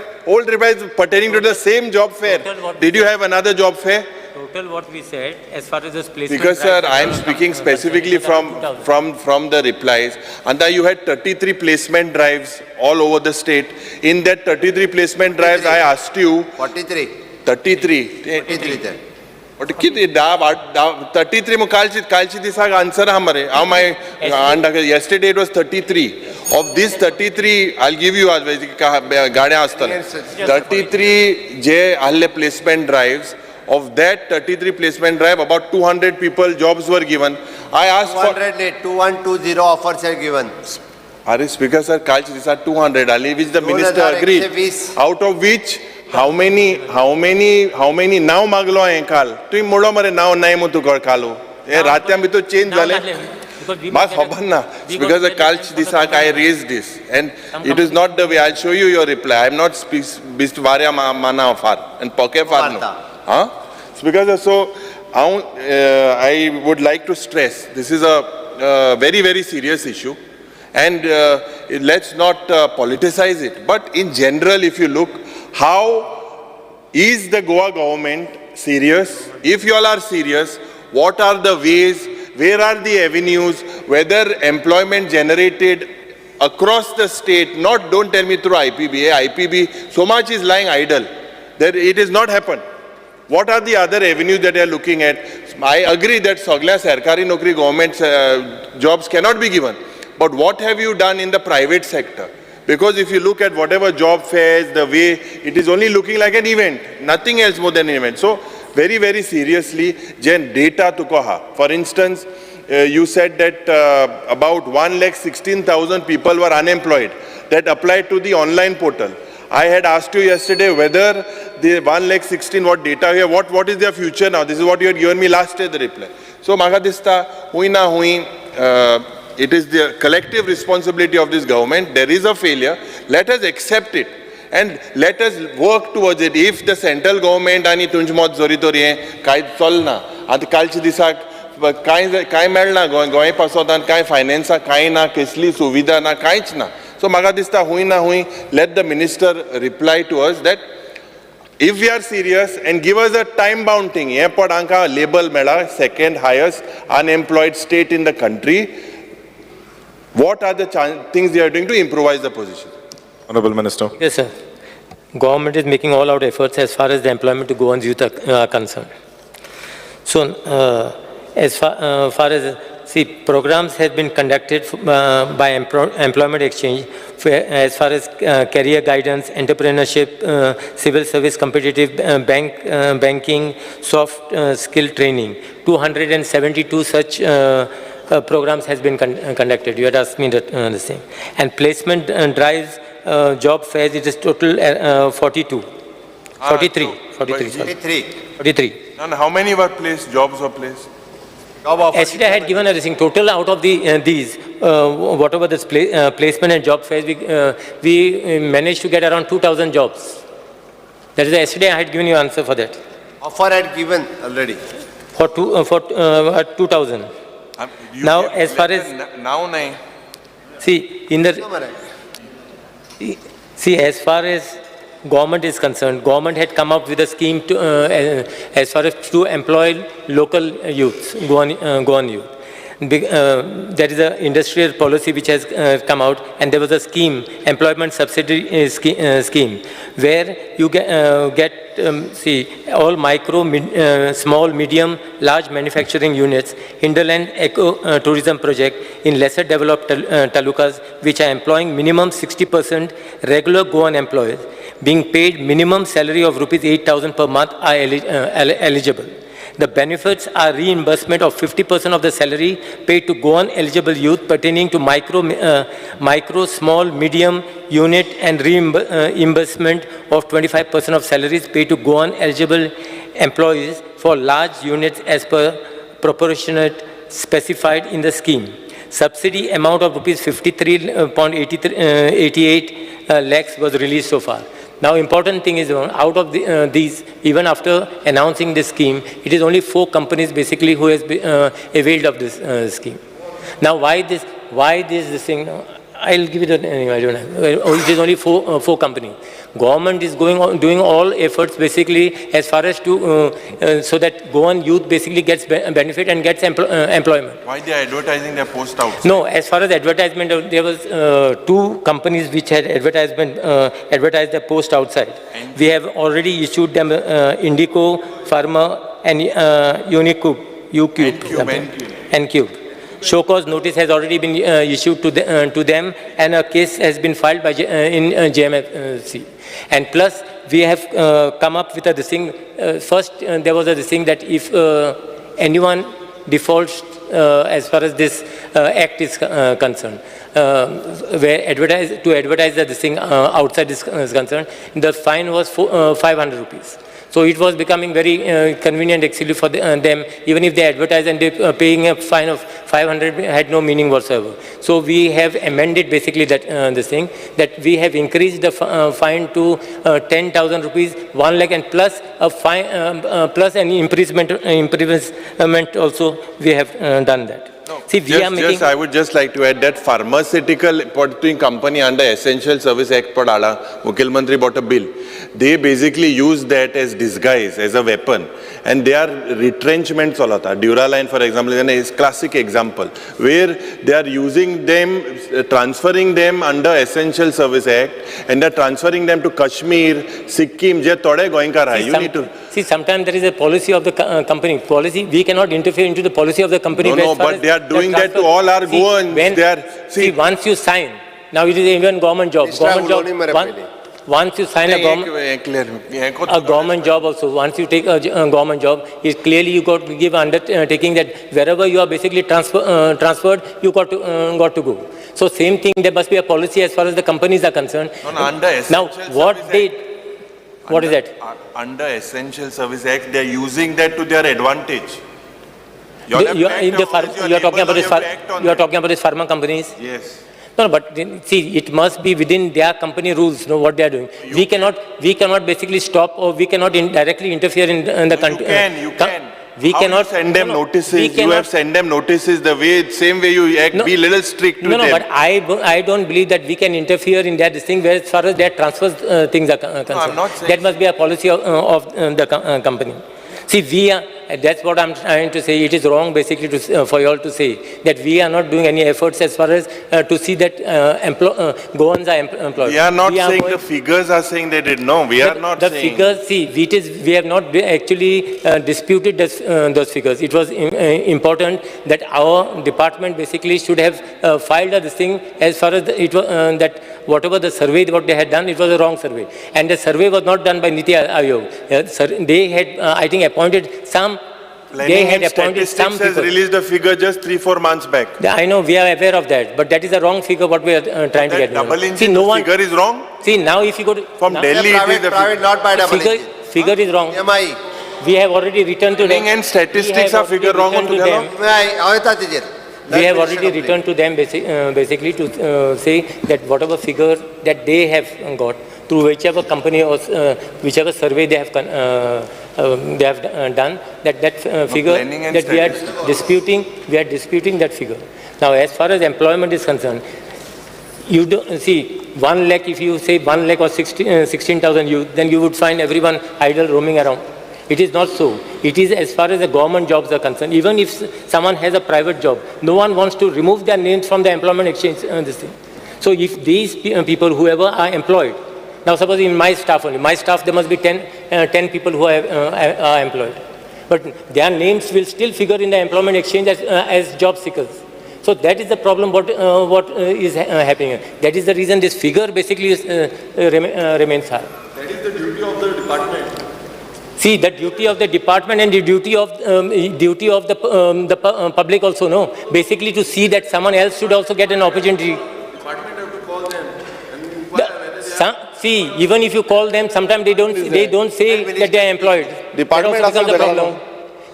is pertaining to the same job fair. Did you have another job fair? Total what we said as far as this placement. Because sir, I am speaking specifically from the replies. And you had 33 placement drives all over the state. In that 33 placement drives, I asked you. 43. 33. 43 there. But 33 mo kalchi disag answer hamare. Yesterday it was 33. Of these 33, I'll give you 33 je alle placement drives. Of that 33 placement drive, about 200 people jobs were given. I asked 2120 offers are given. Are Speaker sir, kalchi these are 200 ali which the minister agreed. Out of which how many now maglo hai kal. Tu modo mare now nai mutu kar kalu. E ratyam bhi to change jale. Mas hobanna. Because the kalchi this I raised this and it is not the way. I'll show you your reply. I'm not bist varya mana far and poke far no. Speaker, so I would like to stress this is a very, very serious issue and let's not politicize it. But in general, if you look, how is the Goa government serious? If you all are serious, what are the ways, where are the avenues, whether employment generated across the state, don't tell me through IPB. IPB, so much is lying idle. It has not happened. What are the other avenues that you are looking at? I agree that Sagla Sarkari Nokri government jobs cannot be given. But what have you done in the private sector? Because if you look at whatever job fairs, the way, it is only looking like an event. Nothing else more than an event. So, very, very seriously, Jen, data to koha. For instance, you said that about 1,16,000 people were unemployed that applied to the online portal. I had asked you yesterday whether the 1,16,000 what data here, what is their future now? This is what you had given me last day, the reply. So, maga dista, hui na hui, it is the collective responsibility of this government. There is a failure. Let us accept it and let us work towards it. If the central government आणि तुंजमत जोरी तोरी काय चलना, आतां कालच्या दिसाक काय मेळना गोंय पासोतान काय फायनान्सा काय ना, कसली सुविधा ना, कांयच ना. So म्हाका दिसता हुई ना हुई, let the minister reply to us that if we are serious and give us a time bound thing, हे पण आमकां label मेळ्ळा second highest unemployed state in the country. What are the things they are doing to improvise the position? Honorable Minister. Yes, sir. Government is making all out efforts as far as the employment to go on youth are concerned. So, as far as programs have been conducted by employment exchange as far as career guidance, entrepreneurship, civil service, competitive banking, soft skill training. 272 such programs has been conducted. You had asked me that the same. And placement drives, job fairs, it is total 43. And how many were placed, jobs were placed? Yesterday I had given everything. Total out of these, whatever this placement and job fairs, we managed to get around 2,000 jobs. That is yesterday I had given you answer for that. Offer had given already. For 2,000. Now as far as now nahi. See, as far as government is concerned, government had come up with a scheme to, as far as to employ local youths, go on youth. There is an industrial policy which has come out, and there was a scheme, employment subsidy scheme, where you get all micro, small, medium, large manufacturing units, hinterland eco-tourism project in lesser developed talukas, which are employing minimum 60% regular go-on employees, being paid minimum salary of rupees 8,000 per month are eligible. The benefits are reimbursement of 50% of the salary paid to go-on eligible youth pertaining to micro, small, medium unit, and reimbursement of 25% of salaries paid to go-on eligible employees for large units as per proportionate specified in the scheme. Subsidy amount of rupees 53.88 lakhs was released so far. Now, important thing is, out of these, even after announcing this scheme, it is only 4 companies basically who has availed of this scheme. Now, why this thing? I'll give it a name, I don't know. It is only 4 companies. Government is doing all efforts basically as far as to, so that go-on youth basically gets benefit and gets employment. Why they are advertising their post out? No, as far as advertisement, there was 2 companies which had advertised their post outside. We have already issued them Indico, Pharma, and N-Cube. Show cause notice has already been issued to them, and a case has been filed by in JMFC. And plus, we have come up with this thing. First, there was a thing that if anyone defaults as far as this act is concerned, where advertise this thing outside is concerned, the fine was 500 rupees. So it was becoming very convenient actually for them, even if they advertise and they paying a fine of 500 had no meaning whatsoever. So we have amended basically that this thing, that we have increased the fine to 10,000 rupees, 1 lakh, and plus a fine, plus an imprisonment also we have done that. I would just like to add that pharmaceutical company under Essential Service Act Mukhil Mantri bought a bill. They basically use that as disguise, as a weapon, and they are retrenchments. Duraline, for example, is a classic example where they are using them, transferring them under Essential Service Act, and they are transferring them to Kashmir, Sikkim. You need to see. Sometimes there is a policy of the company. We cannot interfere into the policy of the company. No, but they are doing that to all our goans. Once you sign, now it is even government job. once you sign a government job also, once you take a government job, it's clearly you got to give undertaking that wherever you are basically transferred, you got to go. So same thing, there must be a policy as far as the companies are concerned. Now, what is that? Under Essential Service Act, they are using that to their advantage. You are talking about these pharma companies? Yes. No, but see, it must be within their company rules, know what they are doing. We cannot basically stop, or we cannot directly interfere in the country. You can. We cannot send them notices. You have sent them notices same way you act. Be little strict with them. No, but I don't believe that we can interfere in that thing where as far as their transfer things are concerned. No, I'm not saying that must be a policy of the company. See, that's what I'm trying to say. It is wrong basically for you all to say that we are not doing any efforts as far as to see that Goans are employed. We are not saying the figures are saying they did. No, we are not saying. The figures, see, we have not actually disputed those figures. It was important that our department basically should have filed this thing as far as that whatever the survey what they had done, it was a wrong survey. And the survey was not done by Niti Aayog. They had, I think, appointed some. They had appointed some people. Has released a figure just 3-4 months back. I know, we are aware of that, but that is a wrong figure what we are trying to get. See, figure is wrong? See, now if you go to... From Delhi, private, not by double engine. Figure is wrong. We have already returned to them. And statistics are figure wrong on We have already returned to them basically to say that whatever figure that they have got through whichever company or whichever survey they have done, that figure that we are disputing that figure. Now, as far as employment is concerned, you don't see 1 lakh. If you say 1 lakh or 16,000 youth, then you would find everyone idle roaming around. It is not so. It is as far as the government jobs are concerned. Even if someone has a private job, no one wants to remove their names from the employment exchange. This thing. So if these people, whoever are employed, now suppose in my staff only, there must be 10 people who are employed. But their names will still figure in the employment exchange as job seekers. So that is the problem what is happening. That is the reason this figure basically remains high. That is the duty of the department. See, the duty of the department and the duty of the public also, no. Basically to see that someone else should also get an opportunity. Department have to call them. See, even if you call them, sometimes they don't say that they are employed. Department that also becomes the problem.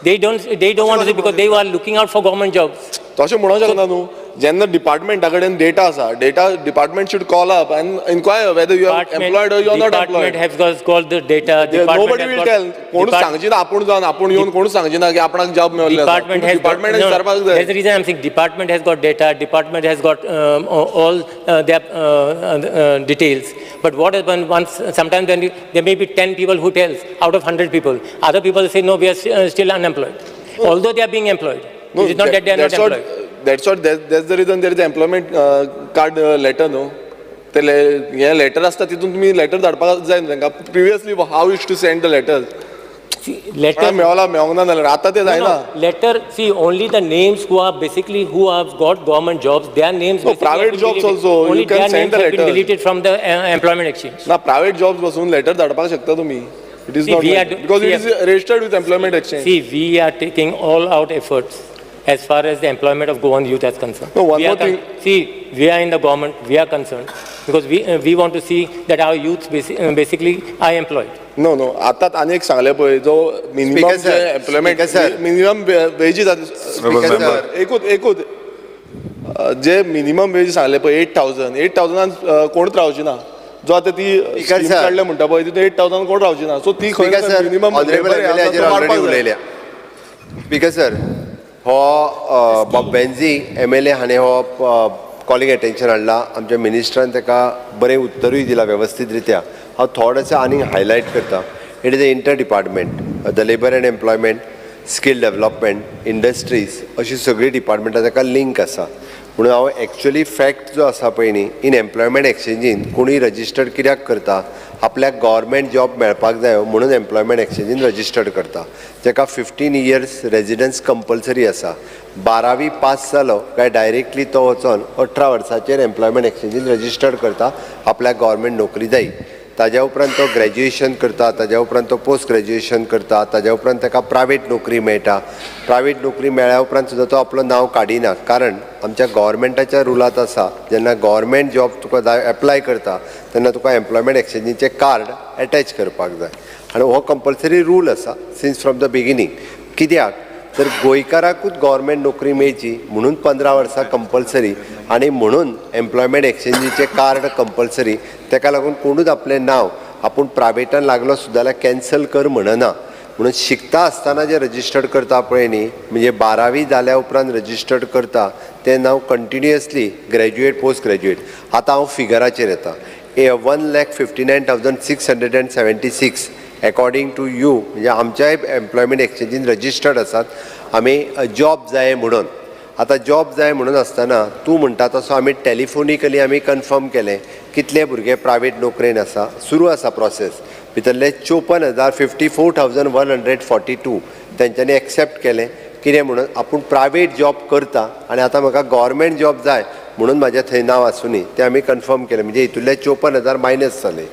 They don't want to say because they are looking out for government jobs. तशें म्हणूंक शकना न्हू जेन्ना डिपार्टमेंटा कडेन data आसा data department should call up and inquire whether you are employed or you are not employed. Department has called the data. Nobody will tell. कोणूच सांगची ना आपूण जावन आपूण येवन कोणूच सांगची ना की आपणाक जॉब मेळ्ळो. Department has विचारपाक जाय. That's the reason I'm saying department has got data. Department has got all their details. But what happens once? Sometimes there may be 10 people who tells out of 100 people. Other people say no, we are still unemployed, although they are being employed. No, it is not that they are not employed. That's the reason there is an employment card letter, no? The letter असता तितून तुम्ही letter धाडपाक जाय तांकां. Previously, how you used to send the letters? Letter मेळोंक ना जाल्यार आतां ते जायना. Letter, see, only the names who have got government jobs, their names. No, private jobs also. Only you can their send names the have been letter. deleted from the employment exchange. ना private jobs पासून letter धाडपाक शकता तुम्ही. It is not because it is registered with employment exchange. See, we are taking all out efforts as far as the employment of Goan youth is concerned. No, one more thing. See, we are in the government, we are concerned because we want to see that our youth basically are employed. No. आताच आनी एक सांगले पळय जो minimum employment minimum wages एकूच जे minimum wages सांगले पळय 8,000 कोणूच रावची ना. जो आता ती स्कीम काडले म्हणटा पळय तितून 8,000 कोण रावची ना. सो ती मिनिमम उलयल्या. स्पीकर सर, हो बॉब बेन्झी MLA हाणें हो कॉलिंग एटेन्शन हाडला. आमच्या मिनिस्टरान ताका बरें उत्तरूय दिलां वेवस्थीत रित्या. हांव थोडेशें आनीक हायलायट करता. It is a inter department, the labour and employment, skill development, industries अशी सगळी डिपार्टमेंटां ताका लिंक आसा. म्हणून हांव एक्चुअली फॅक्ट जो आसा पळय न्ही इन एम्प्लॉयमेंट एक्सचेंजीन कोणूय रजिस्टर्ड कित्याक करता? आपल्याक गव्हर्मेंट जॉब मेळपाक जायो म्हणून एम्प्लॉयमेंट एक्सचेंजीन रजिस्टर्ड करता. जाका 15 years रेजिडन्स कंपल्सरी आसा. 12वी पास जालो काय डायरेक्टली तो वचोन 18 वर्साचेर एम्प्लॉयमेंट एक्सचेंजीन रजिस्टर्ड करता. आपल्याक गव्हर्मेंट नोकरी जाय. ताज्या उपरांत तो ग्रॅज्युएशन करता, ताज्या उपरांत तो पोस्ट ग्रॅज्युएशन करता, ताज्या उपरांत ताका प्रायवेट नोकरी मेळटा. प्रायवेट नोकरी मेळ्ळ्या उपरांत सुद्दां तो आपलो नांव काडिना, कारण आमच्या गव्हर्मेंटाच्या रुलांत आसा जेन्ना गव्हर्मेंट जॉब तुका एप्लाय करता तेन्ना तुका एम्प्लॉयमेंट एक्सचेंजीचें कार्ड एटॅच करपाक जाय. आनी हो कंपल्सरी रूल आसा सिन्स फ्रॉम द बिगिनींग. कित्याक तर गोंयकाराकूच गव्हर्मेंट नोकरी मेळची म्हणून 15 वर्सां कंपल्सरी आनी म्हणून एम्प्लॉयमेंट एक्सचेंजीचें कार्ड कंपल्सरी. ताका लागून कोणूच आपलें नांव आपूण प्रायवेटान लागलो सुद्दां जाल्यार कॅन्सल कर म्हणना. म्हणून शिकता आसतना जे रजिस्टर्ड करता पळय न्ही, म्हणजे 12वी जाल्या उपरांत रजिस्टर्ड करता तें नांव कंटिन्युअसली ग्रॅज्युएट पोस्ट ग्रॅज्युएट. आतां हांव फिगराचेर येता. 1,59,676 अकॉर्डिंग टू यू, म्हणजे आमच्याय एम्प्लॉयमेंट एक्सचेंजीन रजिस्टर्ड आसात आमी जॉब जाय म्हणून. आतां जॉब जाय म्हणून आसतना तूं म्हणटा तसो आमी टॅलिफोनिकली आमी कन्फर्म केलें कितले भुरगे प्रायवेट नोकरेन आसा. सुरू आसा प्रोसेस. भितरले 54,054,142 तेंच्यांनी एक्सेप्ट केलें. कितें म्हणून आपूण प्रायवेट जॉब करता आनी आतां म्हाका गव्हर्मेंट जॉब जाय म्हणून म्हाजें थंय नांव आसूं न्ही तें आमी कन्फर्म केलें. म्हणजे हितूंतले 54,000 मायनस जाले.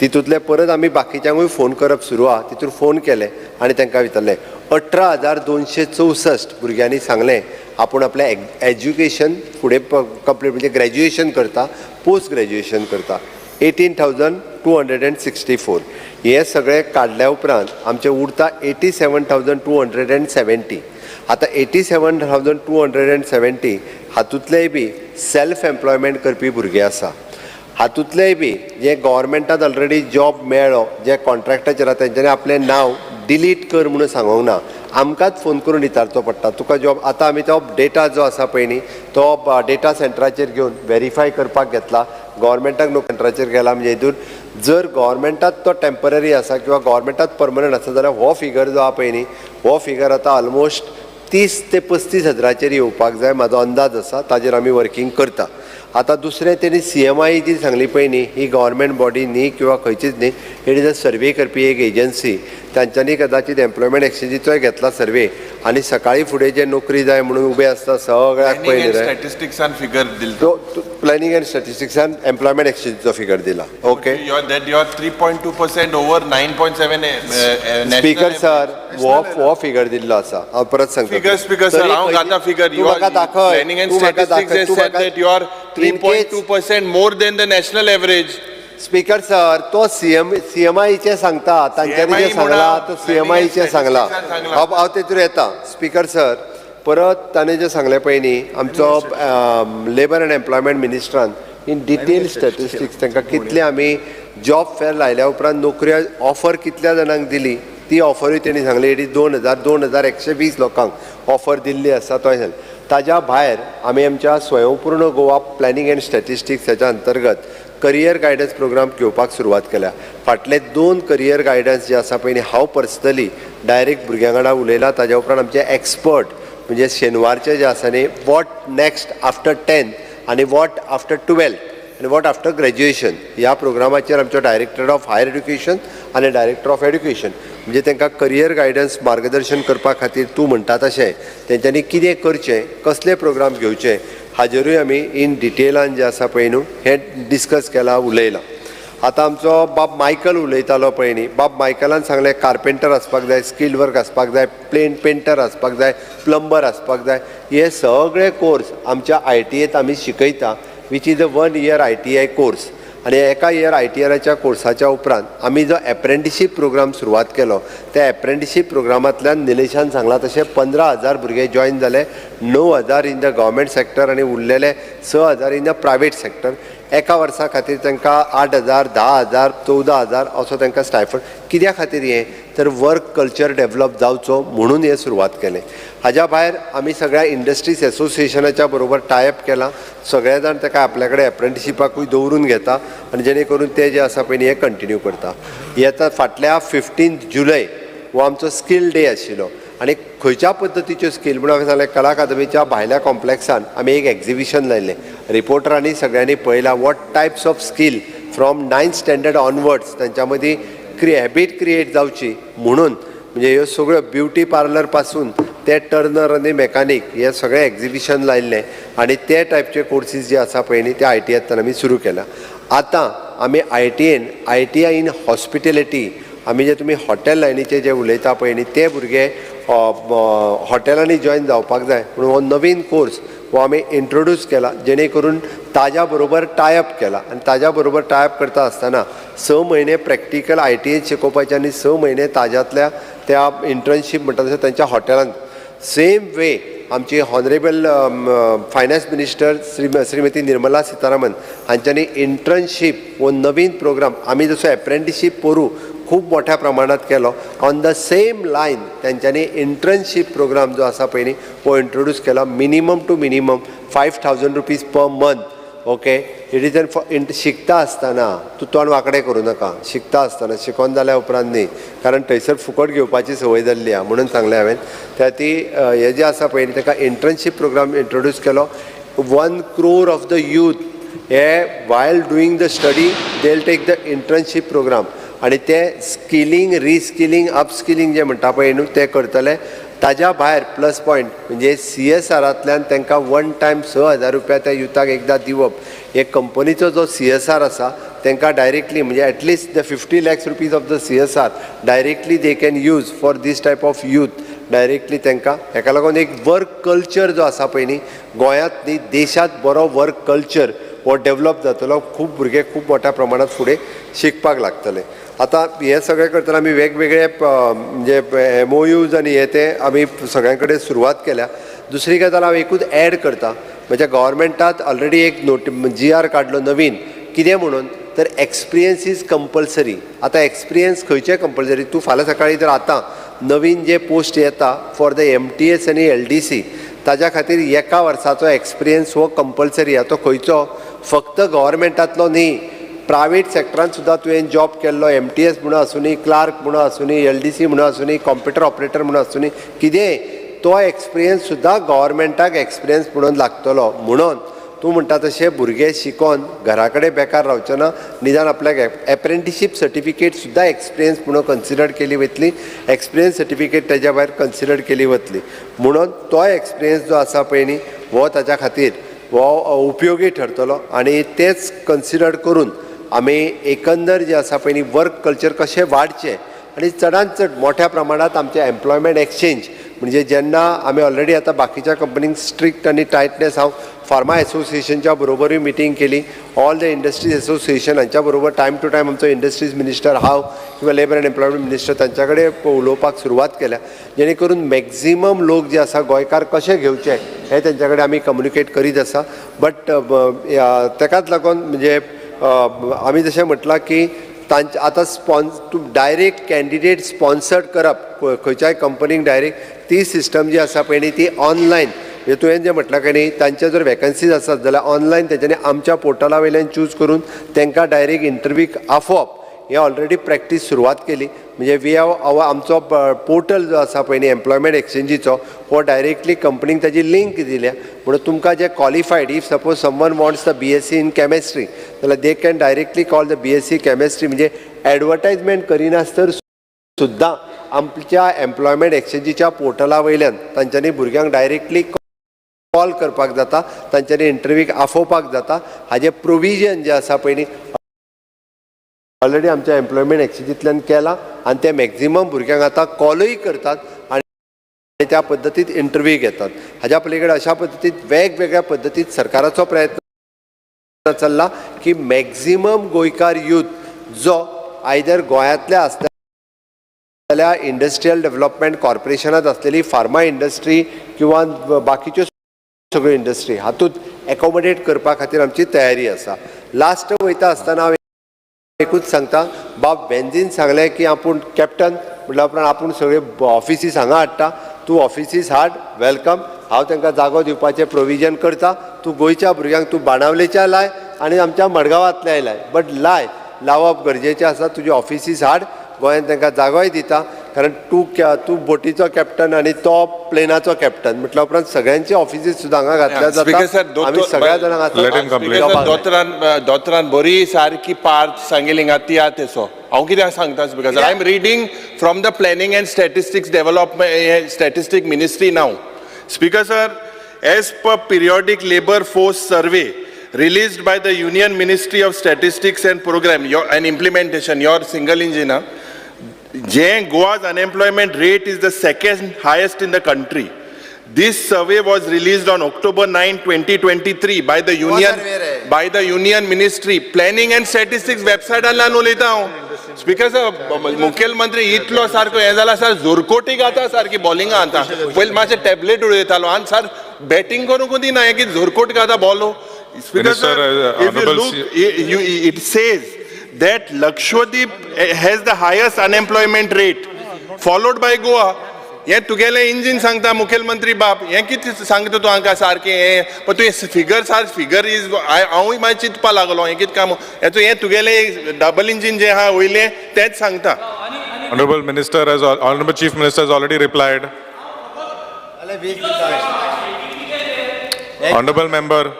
तितूंतले परत आमी बाकीच्यांकूय फोन करप सुरू आहा. तितून फोन केले आनी तांकां विचारलें. 18,264 भुरग्यांनी सांगलें आपूण आपलें एज्युकेशन फुडें कंप्लीट म्हणजे ग्रॅज्युएशन करता, पोस्ट ग्रॅज्युएशन करता. 18,264 हे सगळे काडल्या उपरांत आमचें उरता 87,270. आतां 87,270 हातूंतलेय बी सेल्फ एम्प्लॉयमेंट करपी भुरगे आसा. हातूंतलेय बी जे गव्हर्मेंटात ऑलरेडी जॉब मेळ्ळो, जे कॉन्ट्रॅक्टाचेर आसा तेंच्यांनी आपलें नांव डिलीट कर म्हणून सांगूंक ना. आमकांच फोन करून विचारचो पडटा तुका जॉब. आतां आमी तो डेटा जो आसा पळय न्ही तो डेटा सेंटराचेर घेवन व्हेरीफाय करपाक घेतला. गव्हर्मेंटाक नो सेंटराचेर गेला म्हणजे हितून जर गव्हर्मेंटात तो टेम्पररी आसा किंवा गव्हर्मेंटात परमनंट आसा जाल्यार हो फिगर जो आहा पळय न्ही हो फिगर आतां ऑलमोस्ट 30 ते 35 हजाराचेर येवपाक जाय म्हाजो अंदाज आसा. ताजेर आमी वर्किंग करता. आतां दुसरें तेणी CMI जी सांगली पळय न्ही ही गव्हर्मेंट बॉडी न्ही किंवा खंयचीच न्ही, इट इज अ सर्वे करपी एक एजन्सी. तांच्यांनी कदाचित एम्प्लॉयमेंट एक्सचेंजीचोय घेतला सर्वे आनी सकाळी फुडें जे नोकरी जाय म्हणून उबे आसता सगळ्याक पळय स्टॅटिस्टिक्सान फिगर दिला. तो प्लॅनिंग एंड स्टॅटिस्टिक्सान एम्प्लॉयमेंट एक्सचेंजीचो फिगर दिला. Okay. You're 3.2% over 9.7. Speaker sir हो फिगर दिल्लो आसा. हांव परत सांगता. Speaker sir, हांव घाता फिगर. तूं म्हाका दाखय. Planning and तूं म्हाका statistics दाखय. has तूं said म्हाका that you are 3.2% more than the national average. Speaker sir तो CMIचे सांगता. तांच्यांनी जे सांगला तो CMIचे सांगला. हांव तेतून येता. स्पीकर सर परत ताणें जें सांगलें पळय न्ही आमचो लेबर एंड एम्प्लॉयमेंट मिनिस्टरान इन डिटेल स्टॅटिस्टिक्स तांकां कितले आमी जॉब फेर लायल्या उपरांत नोकरी ऑफर कितल्या जाणांक दिली ती ऑफरूय तेणी सांगली. इट इज 2,120 लोकांक ऑफर दिल्ली आसा. तो ताज्या भायर आमी आमच्या स्वयंपूर्ण गोवा प्लॅनिंग एंड स्टॅटिस्टिक्स हेच्या अंतर्गत करियर गायडन्स प्रोग्राम घेवपाक सुरवात केल्या. फाटले 2 करियर गायडन्स जे आसा पळय हांव पर्सनली डायरेक्ट भुरग्यां वांगडा उलयलां. ताज्या उपरांत आमचे एक्सपर्ट म्हणजे शेनवारचे जे आसा न्ही वॉट नेक्स्ट आफ्टर 10th आनी वॉट आफ्टर 12th आनी वॉट आफ्टर ग्रॅज्युएशन ह्या प्रोग्रामाचेर आमचो डायरेक्टर ऑफ हायर एड्युकेशन आनी डायरेक्टर ऑफ एड्युकेशन म्हणजे तांकां करियर गायडन्स मार्गदर्शन करपा खातीर तूं म्हणटा तशें तेंच्यांनी कितें करचें कसले प्रोग्राम घेवचे हाजेरूय आमी इन डिटेलान जे आसा पळय न्हू हें डिस्कस केलां उलयलां. आतां आमचो बाब मायकल उलयतालो पळय न्ही बाब मायकलान सांगलें कार्पेंटर आसपाक जाय, स्किल्ड वर्क आसपाक जाय, पेंटर आसपाक जाय, प्लंबर आसपाक जाय. हे सगळे कोर्स आमच्या ITAत आमी शिकयता which is a 1 year ITI course. आनी एका इयर ITRच्या कोर्साच्या उपरांत आमी जो एप्रेंटिशीप प्रोग्राम सुरवात केलो त्या एप्रेंटिशीप प्रोग्रामांतल्यान निलेशान सांगला तशें 15,000 भुरगे जॉयन जाले. 9,000 इन द गव्हर्मेंट सेक्टर आनी उरलेले 6,000 इन द प्रायवेट सेक्टर. एका वर्सा खातीर तांकां 8,000, 10,000, 14,000 असो तांकां स्टायफंड. कित्या खातीर हें तर वर्क कल्चर डेव्हलप जावचो म्हणून हें सुरवात केलें. हाज्या भायर आमी सगळ्या इंडस्ट्रीज एसोसिएशनाच्या बरोबर टायअप केलां. सगळे जाण ताका आपल्या कडेन एप्रेंटिशिपाकूय दवरून घेता आनी जेणे करून ते जे आसा पळय हें कंटिन्यू करता. येता फाटल्या 15 जुलय हो आमचो स्कील डे आशिल्लो आनी खंयच्या पद्दतीच्यो स्कील म्हणून हांवें सांगलें कला अकादमीच्या भायल्या कॉम्प्लेक्सान आमी एक एक्झिबिशन लायलें. रिपोर्टरांनी सगळ्यांनी पळयलां what types of skill from 9th standard onwards तांच्या मदीं हॅबीट क्रिएट जावची म्हणून म्हणजे ह्यो सगळ्यो ब्युटी पार्लर पासून ते टर्नर आनी मेकॅनीक हे सगळें एक्झिबिशन लायिल्लें आनी ते टायपचे कोर्सीस जे आसा पळय न्ही ते ITAंतल्यान आमी सुरू केल्या. आतां आमी ITI इन हॉस्पिटॅलिटी आमी जे तुमी हॉटेल लायनीचे जे उलयता पळय न्ही ते भुरगे हॉटेलांनी जॉइन जावपाक जाय म्हणून हो नवीन कोर्स हो आमी इंट्रोड्यूस केला जेणे करून ताज्या बरोबर टायअप केला आनी ताज्या बरोबर टायअप करता आसतना 6 म्हयने प्रॅक्टिकल ITI शिकोवपाचे आनी 6 म्हयने ताज्यातल्या त्या इंटर्नशीप म्हणटा तशें तांच्या हॉटेलांत सेम वे आमची honourable finance minister Shrimati Nirmala Sitharaman हांच्यांनी इंटर्नशीप हो नवीन प्रोग्राम आमी जसो एप्रेंटिसशीप पोरू खूब मोठ्या प्रमाणात केलो ऑन द सेम लायन तेंच्यांनी इंटर्नशीप प्रोग्राम जो आसा पळय न्ही हो इंट्रोड्यूस केला minimum to minimum 5,000 rupees per month okay it is for शिकता आसतना तूं तोंड वांकडें करूं नाका शिकता आसतना शिकोवन जाल्या उपरांत न्ही कारण थंयसर फुकट घेवपाची संवय जाल्ली आहा म्हणून सांगलें हांवें त्या ती हे जे आसा पळय न्ही ताका इंटर्नशीप प्रोग्राम इंट्रोड्यूस केलो 1 crore ऑफ द यूथ हे while doing the study they will take the internship programme आनी ते स्किलिंग रिस्किलिंग अपस्किलिंग जे म्हणटा पळय न्हू ते करतले ताज्या भायर प्लस पॉयंट म्हणजे CSRांतल्यान तांकां वन टायम 6,000 रुपया त्या युथाक एकदां दिवप हे कंपनीचो जो CSR आसा तांकां डायरेक्टली म्हणजे at least the 50 lakhs rupees of the CSR directly they can use for this type of youth directly तांकां हेका लागून एक वर्क कल्चर जो आसा पळय न्ही गोंयांत न्ही देशांत बरो वर्क कल्चर हो डेवलप जातलो खूब भुरगे खूब मोठ्या प्रमाणात फुडें शिकपाक लागतले आतां हे सगळें करतना आमी वेगवेगळे म्हणजे MOUs आनी हे ते आमी सगळ्यां कडेन सुरवात केल्या दुसरी गजाल हांव एकूच एड करता म्हणजे गव्हर्मेंटात ऑलरेडी एक GR काडलो नवीन कितें म्हणून तर एक्सपिरियन्स इज कंपल्सरी आतां एक्सपिरियन्स खंयचे कंपल्सरी तूं फाल्यां सकाळी जर आतां नवीन जे पोस्ट येता फॉर द MTS आनी LDC ताज्या खातीर 1 वर्साचो एक्सपिरियन्स हो कंपल्सरी आहा तो खंयचो फक्त गव्हर्मेंटांतलो न्ही प्रायवेट सेक्टरांत सुद्दां तुवें जॉब केल्लो MTS म्हणून आसूं न्ही क्लार्क म्हणून आसूं न्ही LDC म्हणून आसूं न्ही कॉम्प्युटर ऑपरेटर म्हणून आसूं न्ही कितेंय तो एक्सपिरियन्स सुद्दां गव्हर्मेंटाक एक्सपिरियन्स म्हणून लागतलो म्हणून तूं म्हणटा तशें भुरगे शिकोन घरा कडेन बेकार रावचे ना निदान आपल्याक एप्रेंटिसशीप सर्टिफिकेट सुद्दां एक्सपिरियन्स म्हणून कन्सिडर केली वतली एक्सपिरियन्स सर्टिफिकेट तेज्या भायर कन्सिडर केली वतली म्हणून तो एक्सपिरियन्स जो आसा पळय न्ही हो ताच्या खातीर हो उपयोगी ठरतलो आनी तेच कन्सिडर करून आमी एकंदर जे आसा पळय न्ही वर्क कल्चर कशें वाडचें आनी चडांत चड मोठ्या प्रमाणात आमचें एम्प्लॉयमेंट एक्सचेंज म्हणजे जेन्ना आमी ऑलरेडी आतां बाकीच्या कंपनींक स्ट्रिक्ट आनी टायटनेस हांव फार्मा एसोसिएशनच्या बरोबरूय मिटींग केली ऑल द इंडस्ट्रीज एसोसिएशन हांच्या बरोबर टायम टू टायम आमचो इंडस्ट्रीज मिनिस्टर हांव किंवा लेबर एंड एम्प्लॉयमेंट मिनिस्टर तांच्या कडेन उलोवपाक सुरवात केल्या जेणे करून मॅक्झिमम लोक जे आसा गोंयकार कशे घेवचे हे तेंच्या कडेन आमी कम्युनिकेट करीत आसा बट ताकाच लागून म्हणजे आमी जशें म्हटलां की तांचे आतां तूं डायरेक्ट कॅन्डिडेट स्पॉन्सर्ड करप खंयच्याय कंपनीक डायरेक्ट ती सिस्टम जी आसा पळय न्ही ती ऑनलायन म्हणजे तुवें जें म्हटलां काय न्ही तांचे जर वॅकन्सीज आसत जाल्यार ऑनलायन तेंच्यांनी आमच्या पोर्टला वयल्यान चूज करून तांकां डायरेक्ट इंटरव्यूक आफोवप हे ऑलरेडी प्रॅक्टीस सुरवात केली म्हणजे वी हॅव आमचो पोर्टल जो आसा पळय न्ही एम्प्लॉयमेंट एक्सचेंजीचो हो डायरेक्टली कंपनीक ताजी लिंक दिल्या म्हणून तुमकां जे qualified if suppose someone wants the BSc in chemistry जाल्यार they can directly call the BSc chemistry म्हणजे एडवर्टायजमेंट करिनासतर सुद्दां आमच्या एम्प्लॉयमेंट एक्सचेंजीच्या पोर्टला वयल्यान तांच्यांनी भुरग्यांक डायरेक्टली कॉल करपाक जाता तांच्यांनी इंटरव्यूक आफोवपाक जाता हाजें प्रोविजन जें आसा पळय न्ही ऑलरेडी आमच्या एम्प्लॉयमेंट एक्सचेंजींतल्यान केला आनी ते मॅक्झिमम भुरग्यांक आतां कॉलूय करतात आनी त्या पद्दतीत इंटरव्यू घेतात हाज्या पलीकडे अशा पद्दतीत वेगवेगळ्या पद्दतीत सरकाराचो प्रयत्न चल्ला की मॅक्झिमम गोंयकार यूथ जो आयदर गोंयांतले आसता जाल्यार इंडस्ट्रियल डेव्हलपमेंट कॉर्पोरेशनांत आसलेली फार्मा इंडस्ट्री किंवा बाकीच्यो सगळ्यो इंडस्ट्री हातूंत एकोमोडेट करपा खातीर आमची तयारी आसा लास्ट वयता आसतना एकूच सांगता बाब बेंजीन सांगलें की आपूण कॅप्टन म्हटल्या उपरांत आपूण सगळे ऑफिसीस हांगा हाडटा तूं ऑफिसीस हाड वेलकम हांव तांकां जागो दिवपाचें प्रोविजन करता तूं गोंयच्या भुरग्यांक तूं बाणावलेच्या लाय आनी आमच्या मडगांवांतल्याय लाय बट लावप गरजेचें आसा तुजे ऑफिसीस हाड गोंयांत तांकां जागोय दिता कारण तूं बोटीचो कॅप्टन आनी तो प्लेनाचो कॅप्टन म्हटल्या उपरांत सगळ्यांची ऑफिसीस सुद्दां हांगा घातल्या जाता आमी सगळ्या जाणांक दोतोरान बरी सारकी पार्ट सांगिल्ली हिंगा ती तेसो हांव कित्याक सांगता because I am reading from the planning and statistics development statistic ministry नाव. Speaker sir, as per periodic labor force survey, released by the Union Ministry of Statistics and Program and Implementation, your single engine, Goa's unemployment rate is the second highest in the country. This survey was released on October 9, 2023 by the Union Ministry Planning and Statistics website. Speaker sir, मुख्यमंत्री इतलो सारको हे जाला sir जोरकोटी गाता सारकी bowling आता पहिले माझे tablet उडयतालो आणि सर बॅटिंग करूंक दिना की जोरकोट गाता bowler. Speaker sir, if you look, it says that Lakshadweep has the highest unemployment rate, followed by Goa. हे तुगेले इंजिन सांगता मुखेलमंत्री बाप हे कितें सांगता तूं हांकां सारकें हे पण तूं फिगर इज हांवूय मागीर चिंतपा लागलो हे कितें काम हे तुगेले डबल इंजिन जे आहा वयले तेच सांगता. Honorable Minister, Honorable Chief Minister has already replied. Honorable Member.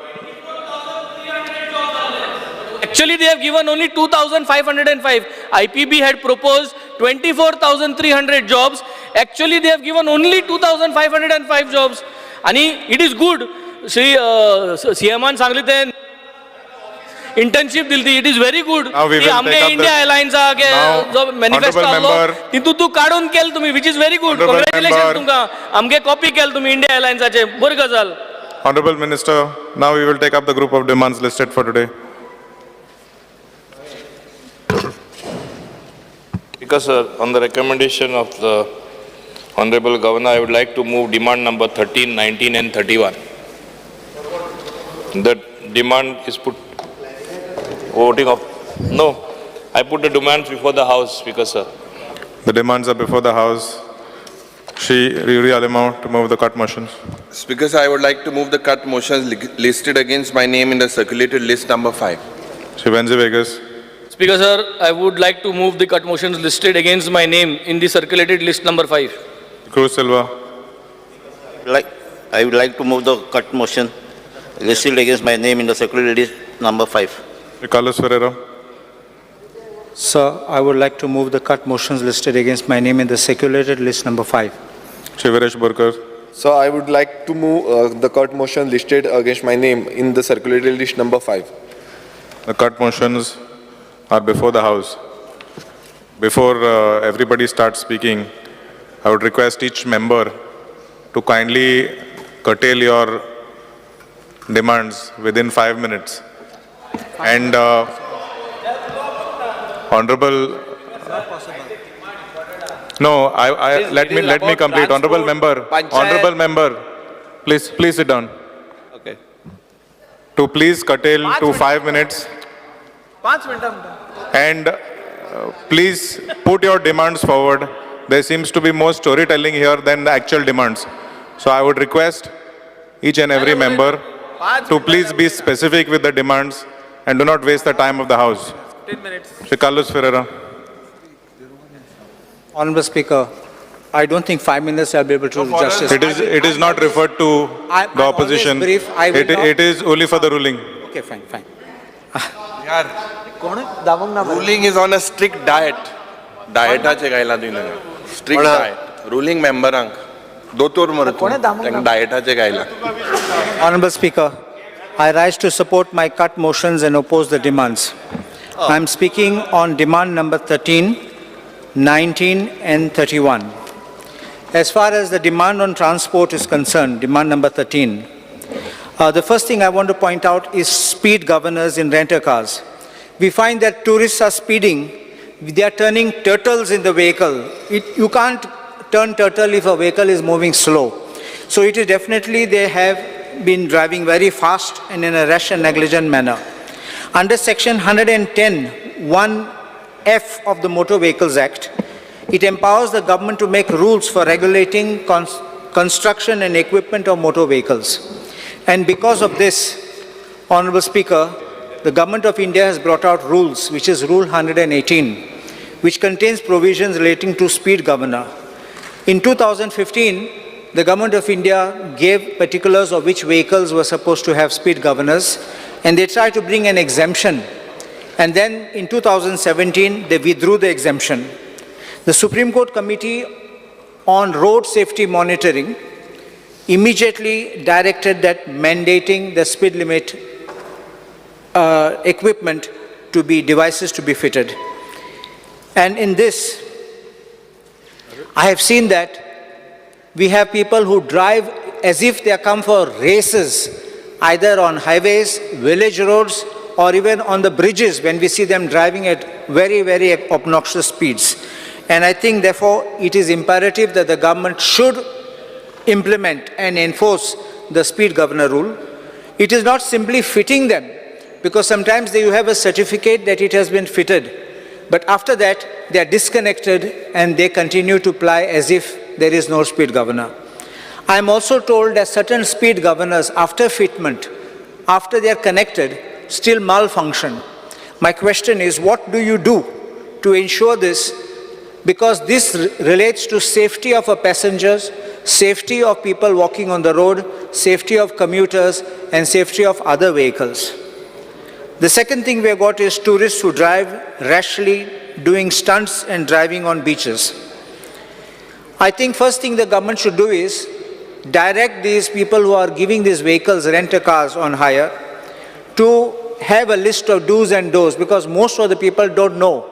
Actually, they have given only 2,505. IPB had proposed 24,300 jobs. Actually, they have given only 2,505 jobs. And it is good. See, CMan सांगले ते internship दिलती. It is very good. की आमगे India Airlines आगे जो manifesto आलो, तितू तू काढून केल तुम्ही, which is very good. Congratulations तुमका. आमगे copy केल तुम्ही India Airlines आचे. बरी गजाल. Honorable Minister, now we will take up the group of demands listed for today. Because on the recommendation of the Honorable Governor, I would like to move demand number 13, 19 and 31. The demand is put voting of, no, I put the demands before the House, Speaker sir. The demands are before the House. Yuri Alimo to move the cut motions. Speaker sir, I would like to move the cut motions listed against my name in the circulated list number 5. Shivanji Vegas. Speaker sir, I would like to move the cut motions listed against my name in the circulated list number 5. Cruz Silva. I would like to move the cut motion listed against my name in the circulated list number 5. Carlos Ferreira. Sir, I would like to move the cut motions listed against my name in the circulated list number 5. Shivaresh Borkar. So I would like to move the cut motion listed against my name in the circulated list number 5. The cut motions are before the House. Before everybody starts speaking, I would request each member to kindly curtail your demands within 5 minutes. And Honorable, no, let me complete. Honorable member, please sit down. Okay. To please curtail to 5 minutes. And please put your demands forward. There seems to be more storytelling here than the actual demands. So I would request each and every member to please be specific with the demands and do not waste the time of the House. 10 minutes. Shri Carlos Ferreira. Honorable Speaker, I don't think 5 minutes I'll be able to do justice. It is not referred to the opposition. It is only for the ruling. Okay, fine. Ruling is on a strict diet. Dietaचे गायला दिलं. Strict diet. Ruling member अंक. दोतोर मरतो. Dietaचे गायला. Honorable Speaker, I rise to support my cut motions and oppose the demands. I am speaking on demand number 13, 19 and 31. As far as the demand on transport is concerned, demand number 13, the first thing I want to point out is speed governors in renter cars. We find that tourists are speeding, they are turning turtles in the vehicle. You can't turn turtle if a vehicle is moving slow. So it is definitely they have been driving very fast and in a rash and negligent manner. Under section 110(1)(f) of the Motor Vehicles Act, it empowers the government to make rules for regulating construction and equipment of motor vehicles. And because of this, Honorable Speaker, the Government of India has brought out rules, which is Rule 118, which contains provisions relating to speed governor. In 2015, the Government of India gave particulars of which vehicles were supposed to have speed governors, and they tried to bring an exemption. And then in 2017, they withdrew the exemption. The Supreme Court Committee on Road Safety Monitoring immediately directed that mandating the speed limit equipment to be, devices to be fitted. And in this, I have seen that we have people who drive as if they come for races, either on highways, village roads, or even on the bridges when we see them driving at very, very obnoxious speeds. And I think, therefore, it is imperative that the government should implement and enforce the speed governor rule. It is not simply fitting them, because sometimes you have a certificate that it has been fitted, but after that they are disconnected and they continue to ply as if there is no speed governor. I am also told that certain speed governors, after fitment, after they are connected, still malfunction. My question is, what do you do to ensure this? Because this relates to safety of our passengers, safety of people walking on the road, safety of commuters, and safety of other vehicles. The second thing we have got is tourists who drive rashly, doing stunts and driving on beaches. I think first thing the government should do is direct these people who are giving these vehicles, rent-a-cars on hire, to have a list of do's and don'ts, because most of the people don't know.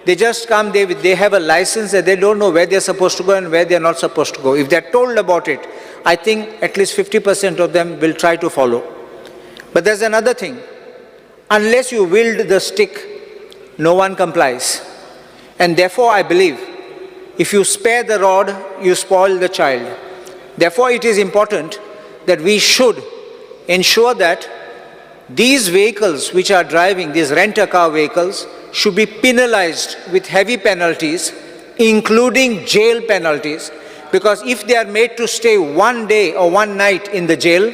They just come, they have a license and they don't know where they're supposed to go and where they're not supposed to go. If they're told about it, I think at least 50% of them will try to follow. But there's another thing. Unless you wield the stick, no one complies. And therefore, I believe, if you spare the rod, you spoil the child. Therefore, it is important that we should ensure that these vehicles which are driving, these rent-a-car vehicles, should be penalized with heavy penalties, including jail penalties, because if they are made to stay one day or one night in the jail,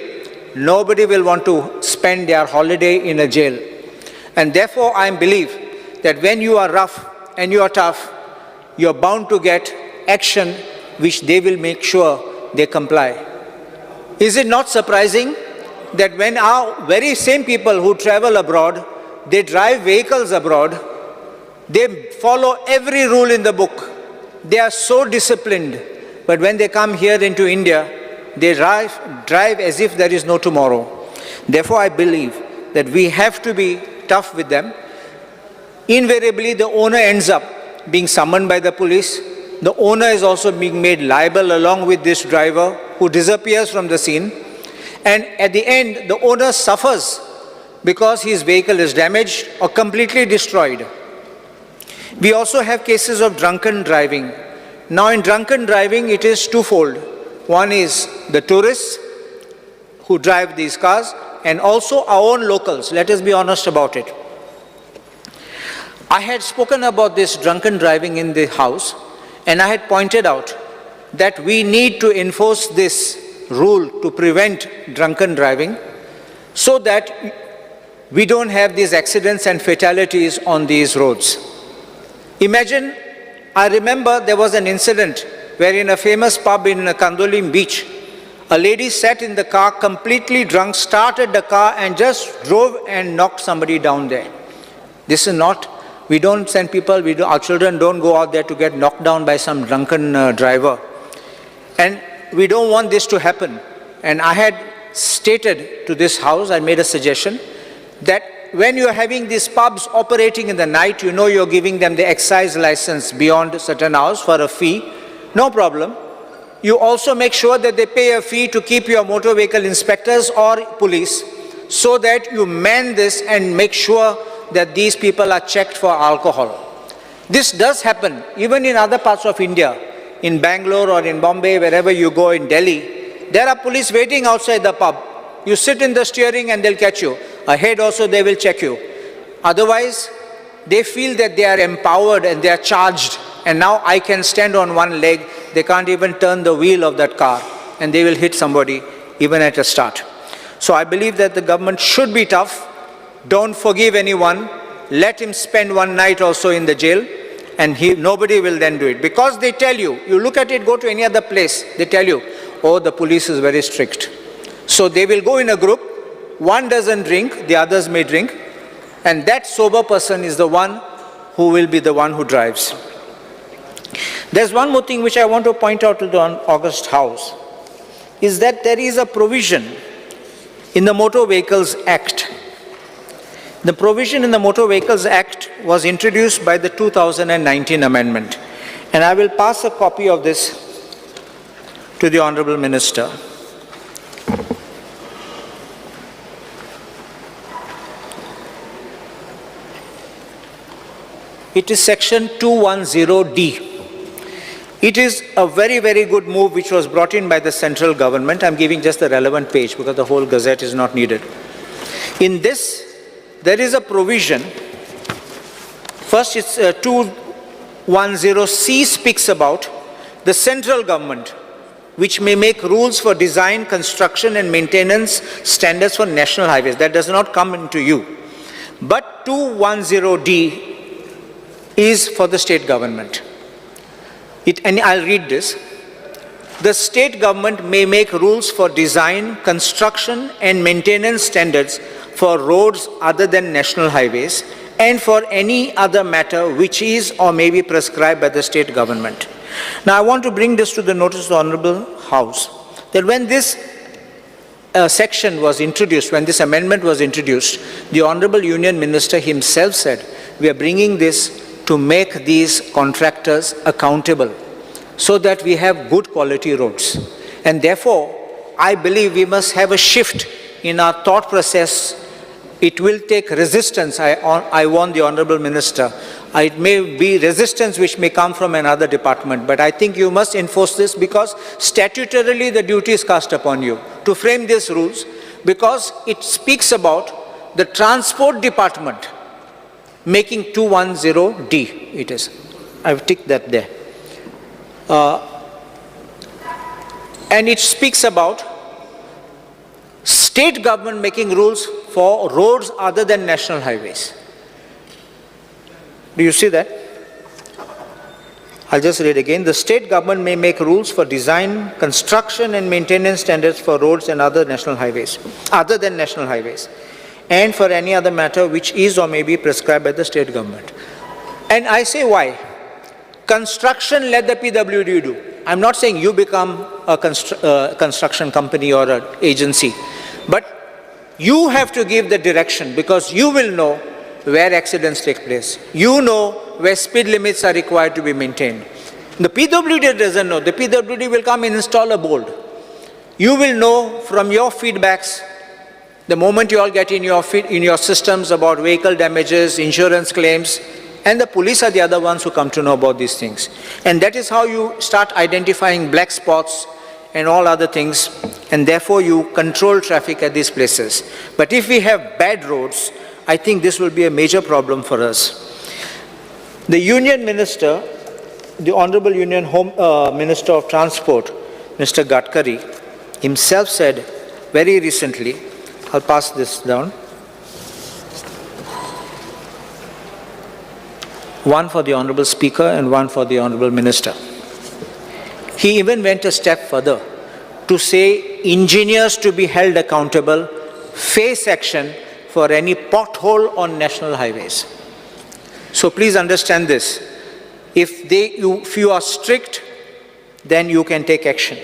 nobody will want to spend their holiday in a jail. And therefore, I believe that when you are rough and you are tough, you are bound to get action which they will make sure they comply. Is it not surprising that when our very same people who travel abroad, they drive vehicles abroad, they follow every rule in the book. They are so disciplined. But when they come here into India, they drive as if there is no tomorrow. Therefore, I believe that we have to be tough with them. Invariably, the owner ends up being summoned by the police. The owner is also being made liable along with this driver who disappears from the scene. And at the end, the owner suffers because his vehicle is damaged or completely destroyed. We also have cases of drunken driving. Now in drunken driving, it is twofold. One is the tourists who drive these cars, and also our own locals. Let us be honest about it. I had spoken about this drunken driving in the House, and I had pointed out that we need to enforce this rule to prevent drunken driving so that we don't have these accidents and fatalities on these roads. Imagine, I remember there was an incident where in a famous pub in Kandolim beach, a lady sat in the car completely drunk, started the car and just drove and knocked somebody down there. This is not, we don't send people, our children don't go out there to get knocked down by some drunken driver. And we don't want this to happen. And I had stated to this House, I made a suggestion, that when you are having these pubs operating in the night, you know you're giving them the excise license beyond certain hours for a fee, no problem. You also make sure that they pay a fee to keep your motor vehicle inspectors or police, so that you man this and make sure that these people are checked for alcohol. This does happen even in other parts of India, in Bangalore or in Bombay, wherever you go, in Delhi. There are police waiting outside the pub. You sit in the steering and they'll catch you. Ahead also they will check you. Otherwise, they feel that they are empowered and they are charged, and now I can stand on one leg. They can't even turn the wheel of that car, and they will hit somebody even at a start. So I believe that the government should be tough. Don't forgive anyone. Let him spend one night also in the jail, and nobody will then do it. Because they tell you, you look at it, go to any other place, they tell you, oh, the police is very strict. So they will go in a group, one doesn't drink, the others may drink, and that sober person is the one who will be the one who drives. There's one more thing which I want to point out to the August House, is that there is a provision in the Motor Vehicles Act The provision in the Motor Vehicles Act was introduced by the 2019 amendment, and I will pass a copy of this to the Honorable Minister. It is section 210D. It is a very, very good move which was brought in by the central government. I'm giving just the relevant page because the whole gazette is not needed. In this, there is a provision. First, it's 210C speaks about the central government, which may make rules for design, construction and maintenance standards for national highways. That does not come into you. But 210D is for the state government. And I'll read this. The state government may make rules for design, construction and maintenance standards for roads other than national highways and for any other matter which is or may be prescribed by the state government. Now I want to bring this to the notice of the Honourable House, that when this section was introduced, when this amendment was introduced, the Honourable Union Minister himself said, we are bringing this to make these contractors accountable so that we have good quality roads. And therefore, I believe we must have a shift in our thought process. It will take resistance. I warn the Honourable Minister. It may be resistance which may come from another department, but I think you must enforce this because statutorily the duty is cast upon you to frame these rules, because it speaks about the transport department making 210D, it is. I've ticked that there. And it speaks about state government making rules for roads other than national highways. Do you see that? I'll just read again. The state government may make rules for design, construction and maintenance standards for roads and other national highways, other than national highways, and for any other matter which is or may be prescribed by the state government. And I say why? Construction let the PWD do. I'm not saying you become a construction company or an agency, but you have to give the direction, because you will know where accidents take place. You know where speed limits are required to be maintained. The PWD doesn't know. The PWD will come and install a board. You will know from your feedbacks, the moment you all get in your systems about vehicle damages, insurance claims, and the police are the other ones who come to know about these things. And that is how you start identifying black spots and all other things, and therefore you control traffic at these places. But if we have bad roads, I think this will be a major problem for us. The Union Minister, the Honourable Union Minister of Transport, Mr. Gadkari, himself said very recently, I'll pass this down. One for the Honourable Speaker and one for the Honourable Minister. He even went a step further to say engineers to be held accountable, face action for any pothole on national highways. So please understand this. If you are strict, then you can take action.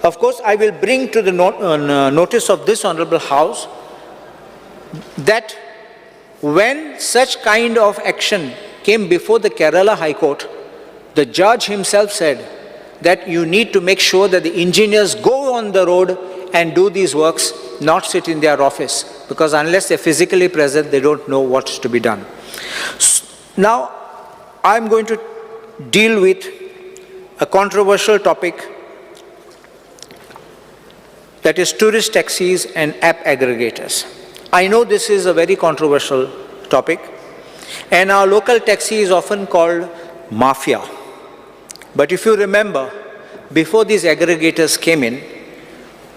Of course, I will bring to the notice of this Honourable House that when such kind of action came before the Kerala High Court, the judge himself said that you need to make sure that the engineers go on the road and do these works, not sit in their office, because unless they're physically present, they don't know what's to be done. Now, I'm going to deal with a controversial topic, that is tourist taxis and app aggregators. I know this is a very controversial topic, and our local taxi is often called mafia. But if you remember, before these aggregators came in,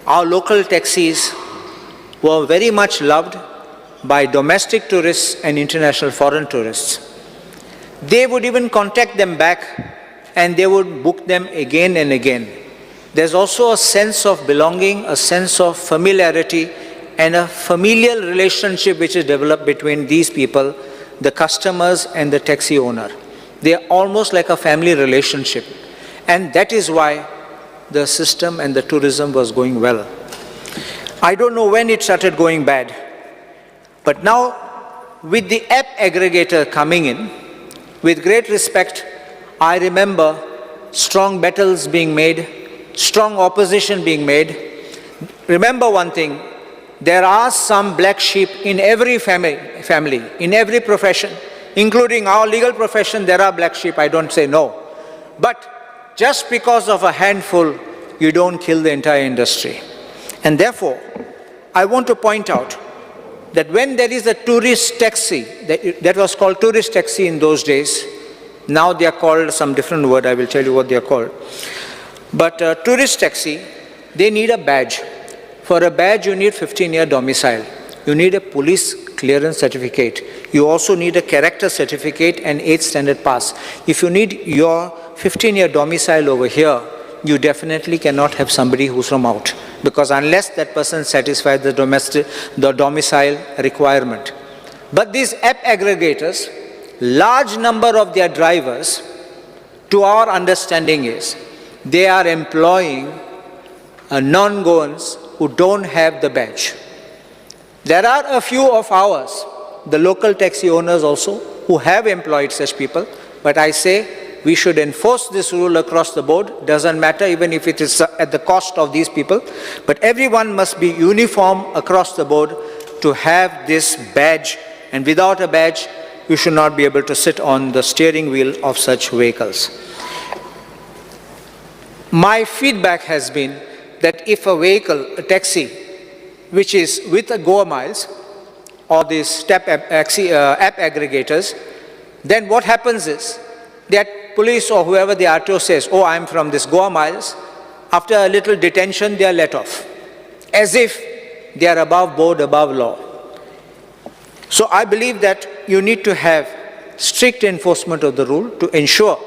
our local taxis were very much loved by domestic tourists and international foreign tourists. They would even contact them back and they would book them again and again. There's also a sense of belonging, a sense of familiarity, and a familial relationship which is developed between these people, the customers and the taxi owner. They are almost like a family relationship. And that is why the system and the tourism was going well. I don't know when it started going bad, but now with the app aggregator coming in, with great respect, I remember strong battles being made, strong opposition being made. Remember one thing, there are some black sheep in every family, in every profession, including our legal profession, there are black sheep, I don't say no. But just because of a handful, you don't kill the entire industry. And therefore, I want to point out that when there is a tourist taxi, that was called tourist taxi in those days, now they are called some different word, I will tell you what they are called. But tourist taxi, they need a badge. For a badge, you need 15-year domicile. You need a police clearance certificate. You also need a character certificate and 8th standard pass. If you need your 15-year domicile over here, you definitely cannot have somebody who's from out, because unless that person satisfies the domicile requirement. But these app aggregators, large number of their drivers, to our understanding is, they are employing non-Goans who don't have the badge. There are a few of ours, the local taxi owners also, who have employed such people, but I say we should enforce this rule across the board. Doesn't matter even if it is at the cost of these people, but everyone must be uniform across the board to have this badge, and without a badge, you should not be able to sit on the steering wheel of such vehicles. My feedback has been that if a vehicle, a taxi, which is with a Goa Miles or these app aggregators, then what happens is that police or whoever the RTO says, oh, I'm from this Goa Miles, after a little detention, they are let off, as if they are above board, above law. So I believe that you need to have strict enforcement of the rule to ensure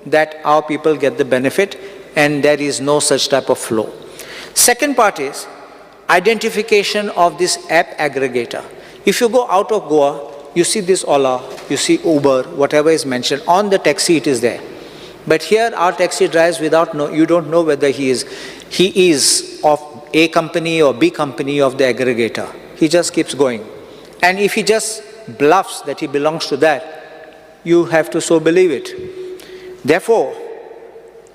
that our people get the benefit and there is no such type of flow. Second part is identification of this app aggregator. If you go out of Goa, you see this Ola, you see Uber, whatever is mentioned, on the taxi it is there. But here our taxi drives without, you don't know whether he is of A company or B company of the aggregator. He just keeps going. And if he just bluffs that he belongs to that, you have to so believe it. Therefore,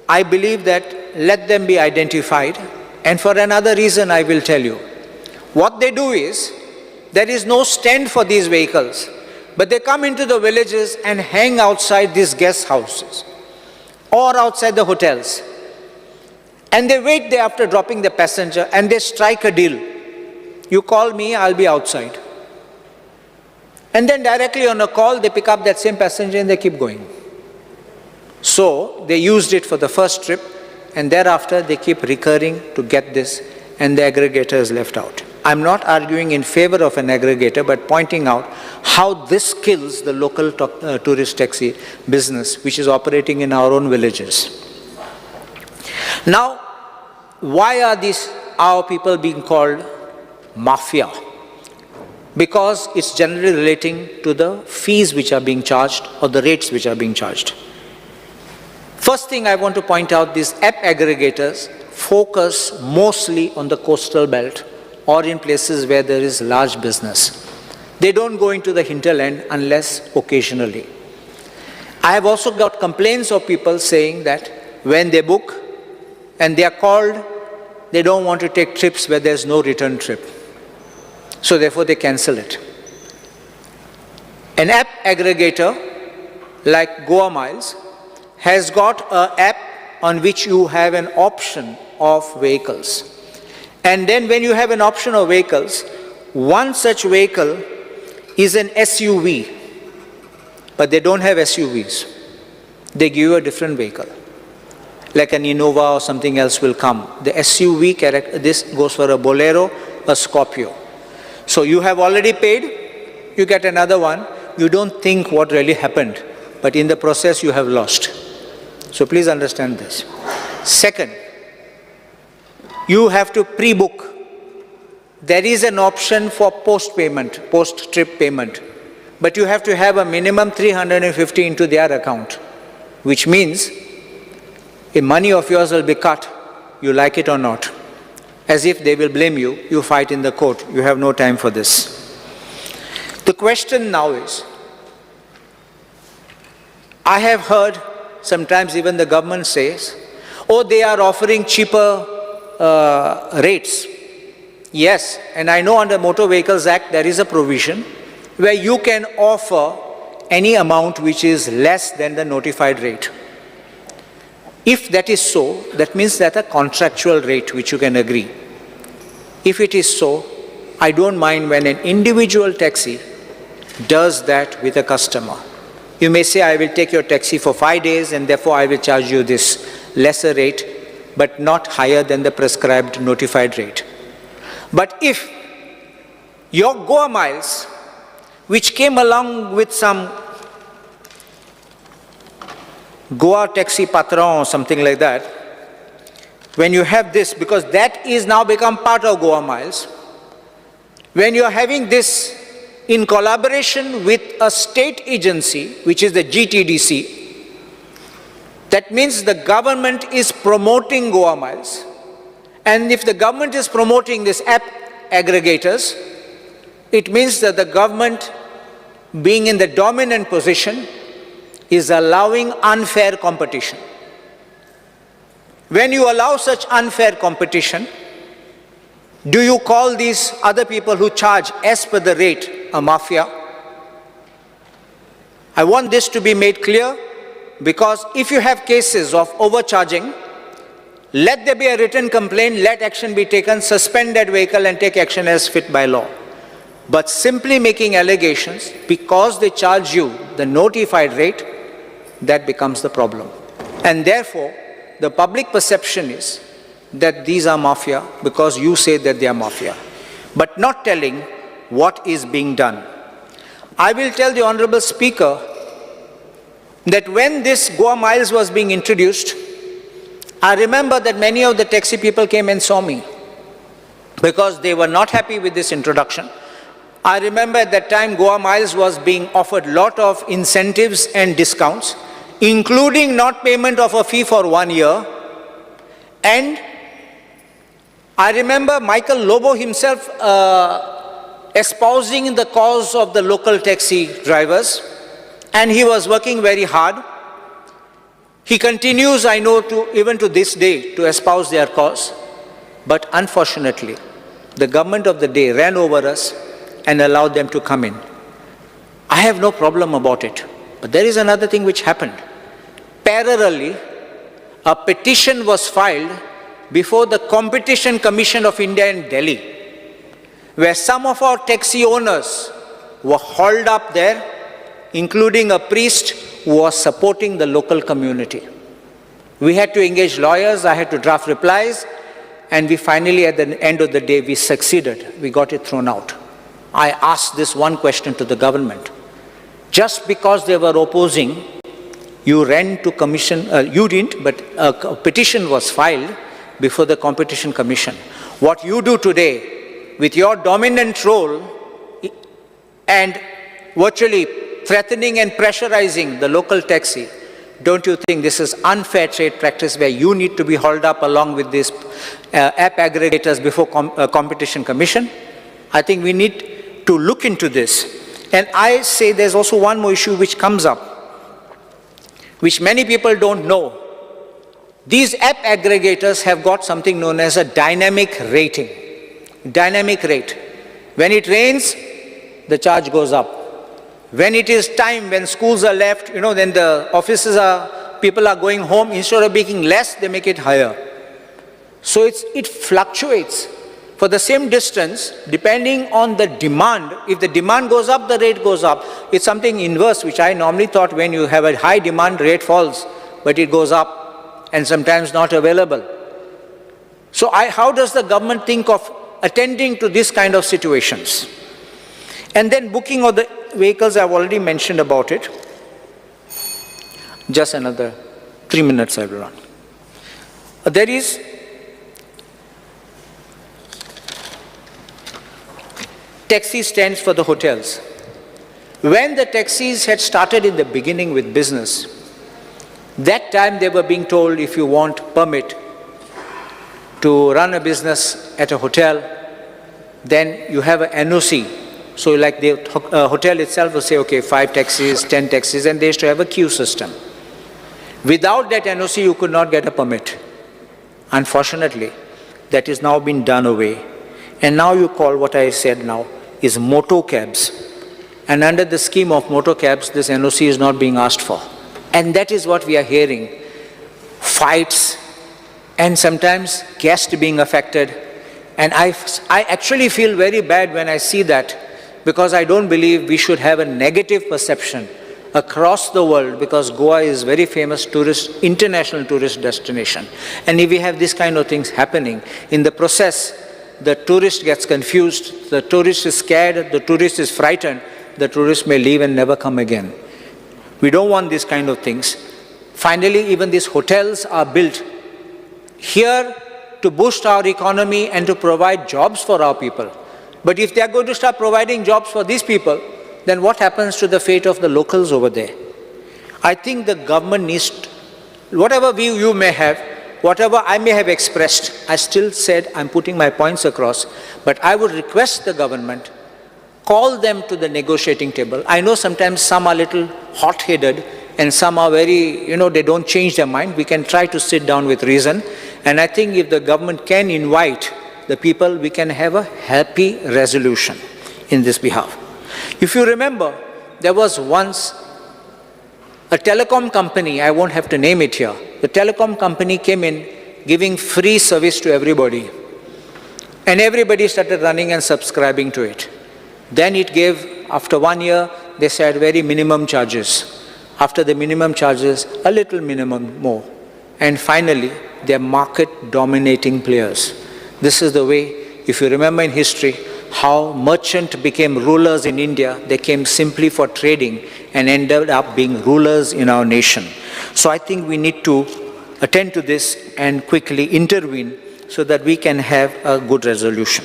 I believe that let them be identified. And for another reason, I will tell you. What they do is, there is no stand for these vehicles, but they come into the villages and hang outside these guest houses or outside the hotels. And they wait there after dropping the passenger and they strike a deal. You call me, I'll be outside. And then directly on a call, they pick up that same passenger and they keep going. So they used it for the first trip, and thereafter they keep recurring to get this, and the aggregator is left out. I'm not arguing in favor of an aggregator, but pointing out how this kills the local tourist taxi business, which is operating in our own villages. Now, why are our people being called mafia? Because it's generally relating to the fees which are being charged or the rates which are being charged. First thing I want to point out, these app aggregators focus mostly on the coastal belt or in places where there is large business. They don't go into the hinterland unless occasionally. I have also got complaints of people saying that when they book and they are called, they don't want to take trips where there's no return trip. So therefore they cancel it. An app aggregator like Goa Miles has got an app on which you have an option of vehicles. And then when you have an option of vehicles, one such vehicle is an SUV, but they don't have SUVs. They give you a different vehicle, like an Innova or something else will come. The SUV character, this goes for a Bolero, a Scorpio. So you have already paid, you get another one, you don't think what really happened, but in the process you have lost. So please understand this. Second, you have to pre-book. There is an option for post-payment, post-trip payment, but you have to have a minimum 350 into their account, which means if money of yours will be cut, you like it or not. As if they will blame you, you fight in the court. You have no time for this. The question now is, I have heard sometimes even the government says, oh, they are offering cheaper rates. Yes, and I know under Motor Vehicles Act there is a provision where you can offer any amount which is less than the notified rate. If that is so, that means that a contractual rate which you can agree. If it is so, I don't mind when an individual taxi does that with a customer. You may say, I will take your taxi for 5 days and therefore I will charge you this lesser rate, but not higher than the prescribed notified rate. But if your Goa miles, which came along with some Goa taxi patron or something like that, when you have this, because that is now become part of Goa miles, when you are having this in collaboration with a state agency, which is the GTDC, that means the government is promoting Goa miles. And if the government is promoting this app aggregators, it means that the government, being in the dominant position, is allowing unfair competition. When you allow such unfair competition, do you call these other people who charge as per the rate a mafia? I want this to be made clear, because if you have cases of overcharging, let there be a written complaint, let action be taken, suspend that vehicle and take action as fit by law. But simply making allegations because they charge you the notified rate, that becomes the problem. And therefore, the public perception is that these are mafia because you say that they are mafia, but not telling what is being done. I will tell the Honorable Speaker that when this Goa Miles was being introduced, I remember that many of the taxi people came and saw me because they were not happy with this introduction. I remember at that time Goa Miles was being offered a lot of incentives and discounts, including not payment of a fee for 1 year. And I remember Michael Lobo himself espousing the cause of the local taxi drivers, and he was working very hard. He continues, I know, even to this day, to espouse their cause. But unfortunately, the government of the day ran over us and allowed them to come in. I have no problem about it. But there is another thing which happened. Parallelly, a petition was filed before the Competition Commission of India in Delhi, where some of our taxi owners were hauled up there, including a priest who was supporting the local community. We had to engage lawyers, I had to draft replies, and we finally, at the end of the day, we succeeded. We got it thrown out. I asked this one question to the government. Just because they were opposing, you ran to commission, you didn't, but a petition was filed before the Competition Commission. What you do today, with your dominant role and virtually threatening and pressurizing the local taxi, don't you think this is unfair trade practice where you need to be hauled up along with these app aggregators before Competition Commission? I think we need to look into this. And I say there's also one more issue which comes up, which many people don't know. These app aggregators have got something known as a dynamic rating. Dynamic rate. When it rains, the charge goes up. When it is time, when schools are left, then the people are going home, instead of making less, they make it higher. So it fluctuates. For the same distance, depending on the demand, if the demand goes up, the rate goes up. It's something inverse, which I normally thought when you have a high demand, rate falls, but it goes up and sometimes not available. So how does the government think of attending to this kind of situations? And then booking of the vehicles, I've already mentioned about it. Just another 3 minutes I will run. There is taxi stands for the hotels. When the taxis had started in the beginning with business, that time they were being told if you want permit to run a business at a hotel, then you have an NOC So like the hotel itself will say, okay, 5 taxis, 10 taxis, and they used to have a queue system. Without that NOC, you could not get a permit. Unfortunately, that is now been done away. And now you call what I said now is motor cabs. And under the scheme of motor cabs, this NOC is not being asked for. And that is what we are hearing. Fights, and sometimes guests being affected. And I actually feel very bad when I see that, because I don't believe we should have a negative perception across the world, because Goa is very famous international tourist destination. And if we have this kind of things happening, in the process, the tourist gets confused, the tourist is scared, the tourist is frightened, the tourist may leave and never come again. We don't want these kind of things. Finally, even these hotels are built here to boost our economy and to provide jobs for our people. But if they are going to start providing jobs for these people, then what happens to the fate of the locals over there? I think the government needs, whatever view you may have, whatever I may have expressed, I still said I'm putting my points across, but I would request the government, call them to the negotiating table. I know sometimes some are little hot-headed and some are very, they don't change their mind. We can try to sit down with reason. And I think if the government can invite the people, we can have a happy resolution in this behalf. If you remember, there was once a telecom company, I won't have to name it here. The telecom company came in giving free service to everybody. And everybody started running and subscribing to it. Then it gave, after 1 year, they said very minimum charges. After the minimum charges, a little minimum more. And finally, they're market dominating players. This is the way, if you remember in history, how merchant became rulers in India. They came simply for trading and ended up being rulers in our nation. So I think we need to attend to this and quickly intervene so that we can have a good resolution.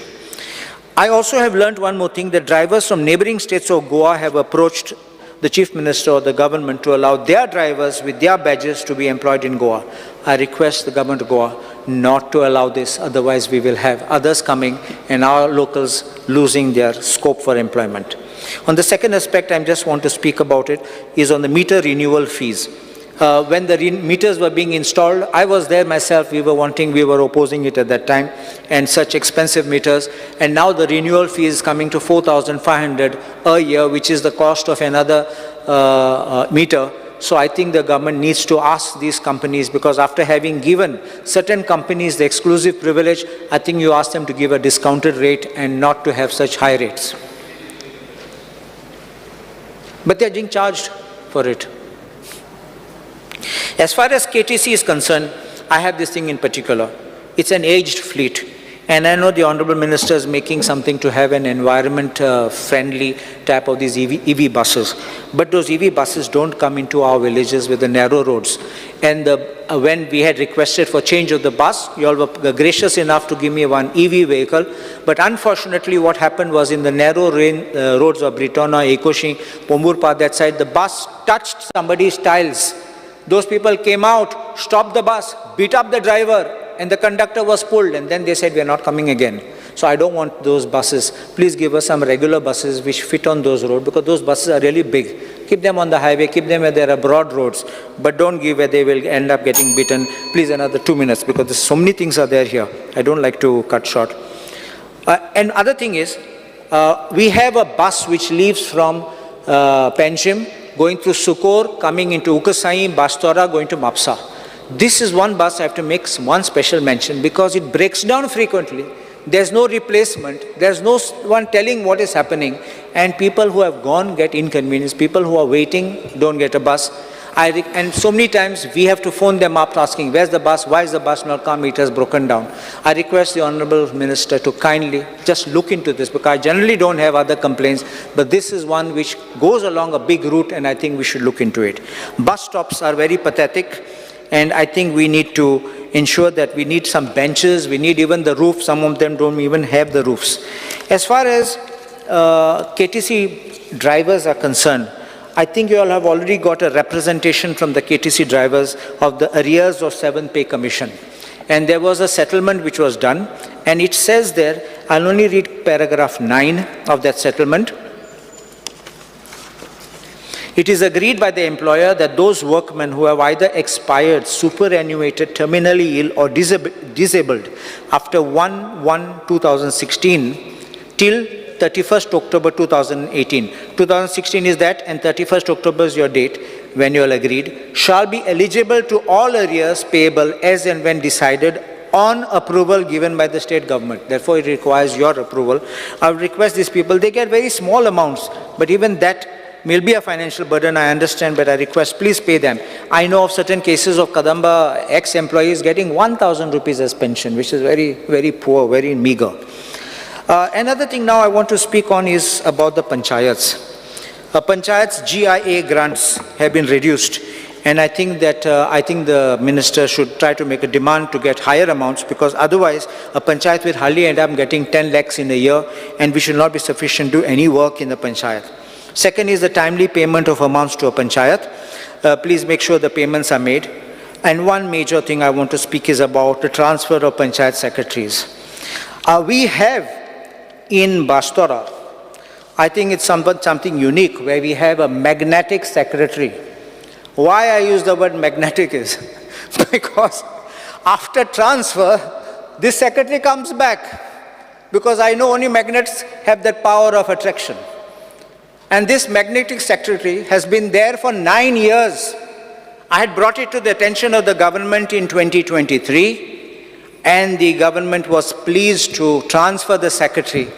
I also have learned one more thing, that drivers from neighboring states of Goa have approached the Chief Minister or the government to allow their drivers with their badges to be employed in Goa. I request the government of Goa not to allow this, otherwise we will have others coming and our locals losing their scope for employment. On the second aspect, I just want to speak about it, is on the meter renewal fees. When the meters were being installed, I was there myself, we were opposing it at that time, and such expensive meters, and now the renewal fee is coming to 4,500 a year, which is the cost of another meter. So I think the government needs to ask these companies, because after having given certain companies the exclusive privilege, I think you ask them to give a discounted rate and not to have such high rates. But they're being charged for it. As far as KTC is concerned, I have this thing in particular. It's an aged fleet. And I know the Honorable Minister is making something to have an environment-friendly type of these EV buses. But those EV buses don't come into our villages with the narrow roads. And when we had requested for change of the bus, you all were gracious enough to give me one EV vehicle. But unfortunately, what happened was in the narrow roads of Britona, Ekoshi, Pomburpa, that side, the bus touched somebody's tiles. Those people came out, stopped the bus, beat up the driver, and the conductor was pulled, and then they said, we're not coming again. So I don't want those buses. Please give us some regular buses which fit on those roads, because those buses are really big. Keep them on the highway, keep them where there are broad roads, but don't give where they will end up getting beaten. Please, another 2 minutes, because there's so many things are there here. I don't like to cut short. And other thing is, we have a bus which leaves from Panchayat, going through Sukor, coming into Ukasai, Bastora, going to Mapsa. This is one bus I have to make one special mention, because it breaks down frequently. There's no replacement. There's no one telling what is happening. And people who have gone get inconvenienced. People who are waiting don't get a bus. And so many times we have to phone them up asking, where's the bus? Why is the bus not come? It has broken down. I request the Honorable Minister to kindly just look into this, because I generally don't have other complaints, but this is one which goes along a big route, and I think we should look into it. Bus stops are very pathetic, and I think we need to ensure that we need some benches, we need even the roof. Some of them don't even have the roofs. As far as KTC drivers are concerned, I think you all have already got a representation from the KTC drivers of the arrears of 7th Pay Commission. And there was a settlement which was done, and it says there, I'll only read paragraph 9 of that settlement. It is agreed by the employer that those workmen who have either expired, superannuated, terminally ill or disabled after 1/1/2016 till 31st October 2018. 2016 is that and 31st October is your date when you all agreed, shall be eligible to all arrears payable as and when decided on approval given by the state government. Therefore, it requires your approval. I would request these people, they get very small amounts, but even that will be a financial burden, I understand, but I request, please pay them. I know of certain cases of Kadamba ex-employees getting 1,000 rupees as pension, which is very, very poor, very meager. Another thing now I want to speak on is about the Panchayats. Panchayats GIA grants have been reduced, and I think that the minister should try to make a demand to get higher amounts, because otherwise a Panchayat will hardly end up getting 10 lakhs in a year, and we should not be sufficient to do any work in the Panchayat. Second is the timely payment of amounts to a Panchayat. Please make sure the payments are made. And one major thing I want to speak is about the transfer of Panchayat secretaries. We have in Bastora, I think it's something unique, where we have a magnetic secretary. Why I use the word magnetic is because after transfer, this secretary comes back, because I know only magnets have that power of attraction. And this magnetic secretary has been there for 9 years. I had brought it to the attention of the government in 2023, and the government was pleased to transfer the secretary.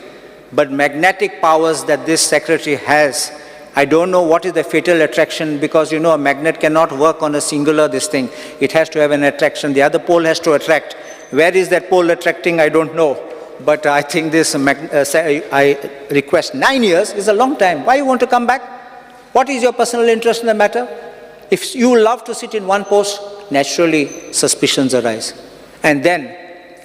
But magnetic powers that this secretary has, I don't know what is the fatal attraction, because you know a magnet cannot work on a singular this thing. It has to have an attraction. The other pole has to attract. Where is that pole attracting? I don't know. But I think this, I request 9 years is a long time. Why you want to come back? What is your personal interest in the matter? If you love to sit in one post, naturally suspicions arise. And then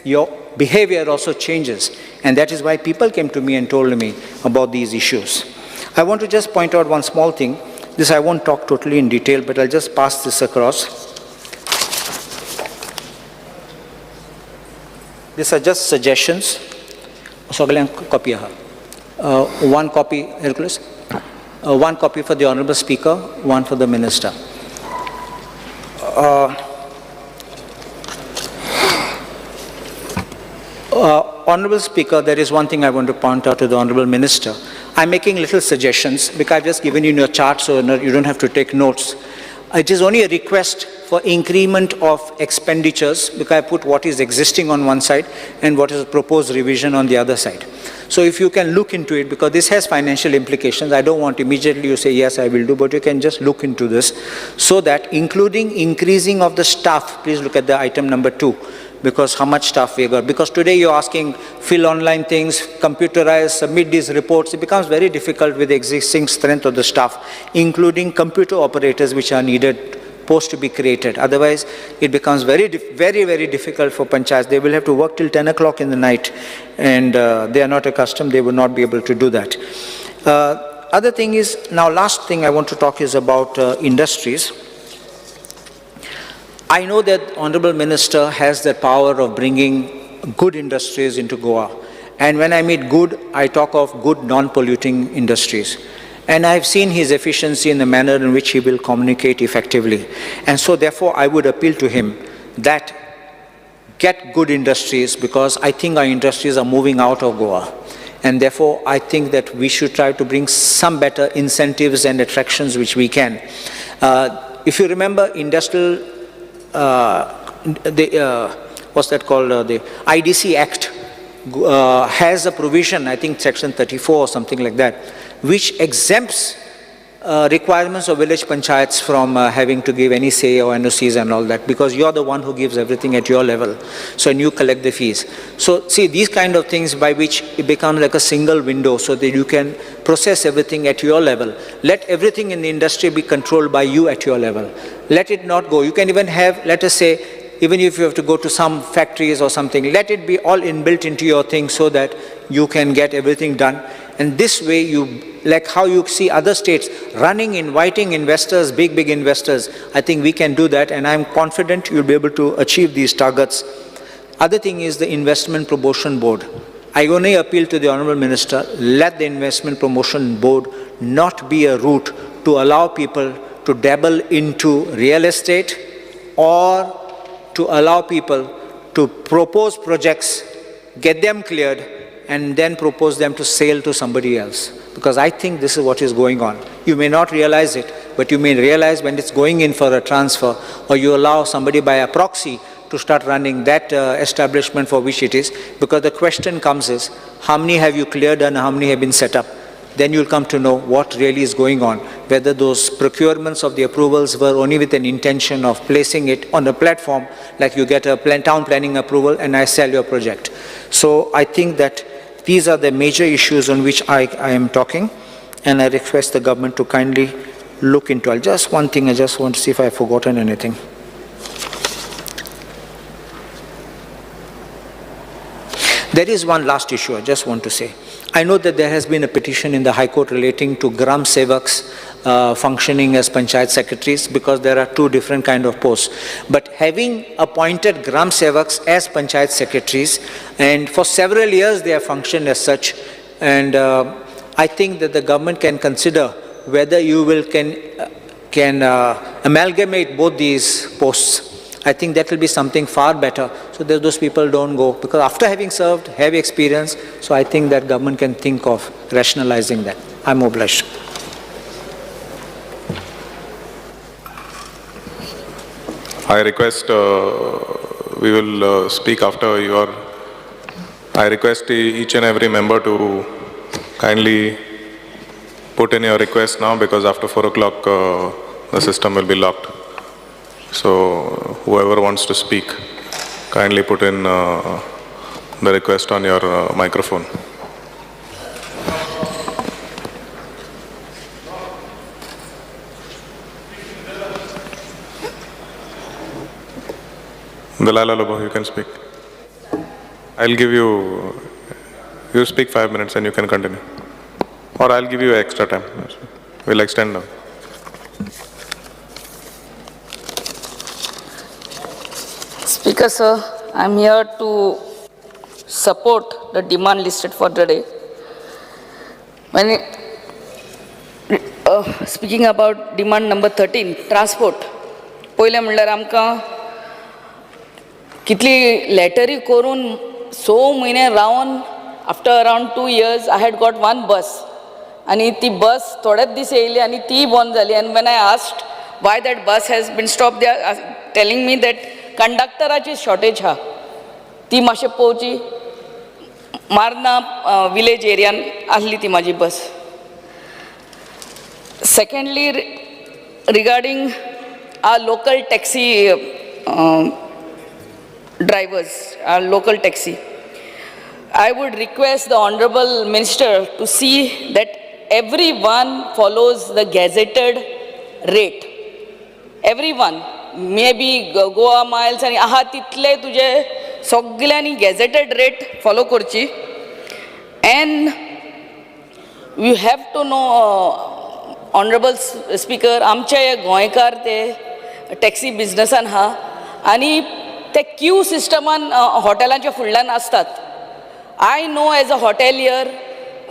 your behavior also changes. And that is why people came to me and told me about these issues. I want to just point out one small thing. This I won't talk totally in detail, but I'll just pass this across. These are just suggestions. One copy, Hercules. One copy for the Honorable Speaker, one for the Minister. Honorable Speaker, there is one thing I want to point out to the Honorable Minister. I'm making little suggestions because I've just given you your chart, so you don't have to take notes. It is only a request for increment of expenditures, because I put what is existing on one side and what is a proposed revision on the other side. So if you can look into it, because this has financial implications, I don't want immediately you say, yes, I will do, but you can just look into this, so that including increasing of the staff, please look at the item number 2, because how much staff we got. Because today you're asking, fill online things, computerize, submit these reports. It becomes very difficult with the existing strength of the staff, including computer operators which are needed, posts to be created. Otherwise, it becomes very, very difficult for panchayats. They will have to work till 10 o'clock in the night, and they are not accustomed, they will not be able to do that. Other thing is, now last thing I want to talk is about industries. I know that Honorable Minister has the power of bringing good industries into Goa. And when I mean good, I talk of good non-polluting industries. And I've seen his efficiency in the manner in which he will communicate effectively. And so therefore I would appeal to him that get good industries, because I think our industries are moving out of Goa. And therefore I think that we should try to bring some better incentives and attractions which we can. If you remember, industrial what's that called, the IDC Act has a provision, I think section 34 or something like that, which exempts requirements of village panchayats from having to give any say or NOCs and all that, because you're the one who gives everything at your level, so and you collect the fees. So see, these kind of things by which it becomes like a single window, so that you can process everything at your level. Let everything in the industry be controlled by you at your level. Let it not go. You can even have, let us say, even if you have to go to some factories or something, let it be all inbuilt into your thing so that you can get everything done. And this way, you, like how you see other states running, inviting investors, big investors, I think we can do that, and I'm confident you'll be able to achieve these targets. Other thing is the Investment Promotion Board. I only appeal to the Honourable Minister, let the Investment Promotion Board not be a route to allow people to dabble into real estate or to allow people to propose projects, get them cleared, and then propose them to sale to somebody else. Because I think this is what is going on. You may not realize it, but you may realize when it's going in for a transfer, or you allow somebody by a proxy to start running that establishment for which it is, because the question comes is, how many have you cleared and how many have been set up? Then you'll come to know what really is going on, whether those procurements of the approvals were only with an intention of placing it on a platform, like you get a town planning approval and I sell your project. So I think that these are the major issues on which I am talking, and I request the government to kindly look into it. Just one thing, I just want to see if I've forgotten anything. There is one last issue I just want to say. I know that there has been a petition in the High Court relating to Gram Sevaks functioning as Panchayat secretaries, because there are two different kind of posts. But having appointed Gram Sevaks as Panchayat secretaries, and for several years they have functioned as such, and I think that the government can consider whether you can amalgamate both these posts. I think that will be something far better, so that those people don't go, because after having served, have experience, so I think that government can think of rationalizing that. I'm obliged. I request, we will speak after your, I request each and every member to kindly put in your request now, because after 4 o'clock the system will be locked. So whoever wants to speak, kindly put in the request on your microphone. Dalala Lobo, you can speak. I'll give you speak 5 minutes and you can continue. Or I'll give you extra time. We'll extend now. Speaker sir, I'm here to support the demand listed for today. Speaking about demand number 13, transport. पहिले म्हणल्यार आमकां कितली लेटरी करून 6 म्हयने Ravan after around 2 years I had got one bus, आणि ती बस थोडेच दीस येयली आणि ती बंद जाली. And when I asked why that bus has been stopped, they are telling me that कंडक्टराची शॉर्टेज हा, ती मातशें पळोवची. मारना विलेज एरियान आहली ती म्हाजी बस. Secondly, regarding our local taxi drivers, our local taxi, I would request the Honorable Minister to see that everyone follows the gazetted rate. Everyone. Maybe Goa miles आणि आहा तितले तुझे सगळ्यांनी गॅझेटेड रेट फॉलो करची. And you have to know, Honorable Speaker, आमचे गोंयकार ते taxi बिझनेसान हा आणि ते क्यू सिस्टमान हॉटेलांच्या फुडल्यान असतात. I know as a hotelier